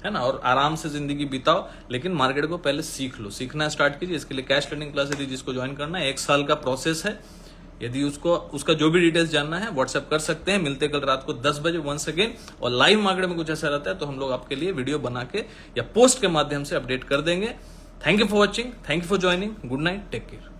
है ना, और आराम से जिंदगी बिताओ। लेकिन मार्केट को पहले सीख लो, सीखना स्टार्ट कीजिए। इसके लिए कैश ट्रेडिंग क्लास यदि जिसको ज्वाइन करना है, 1 साल का प्रोसेस है। यदि उसका जो भी डिटेल्स जानना है व्हाट्सएप कर सकते हैं। मिलते कल रात को 10 बजे वंस अगेन। और लाइव मार्केट में कुछ ऐसा रहता है तो हम लोग आपके लिए वीडियो बना के या पोस्ट के माध्यम से अपडेट कर देंगे। Thank you for watching, thank you for joining, good night, take care.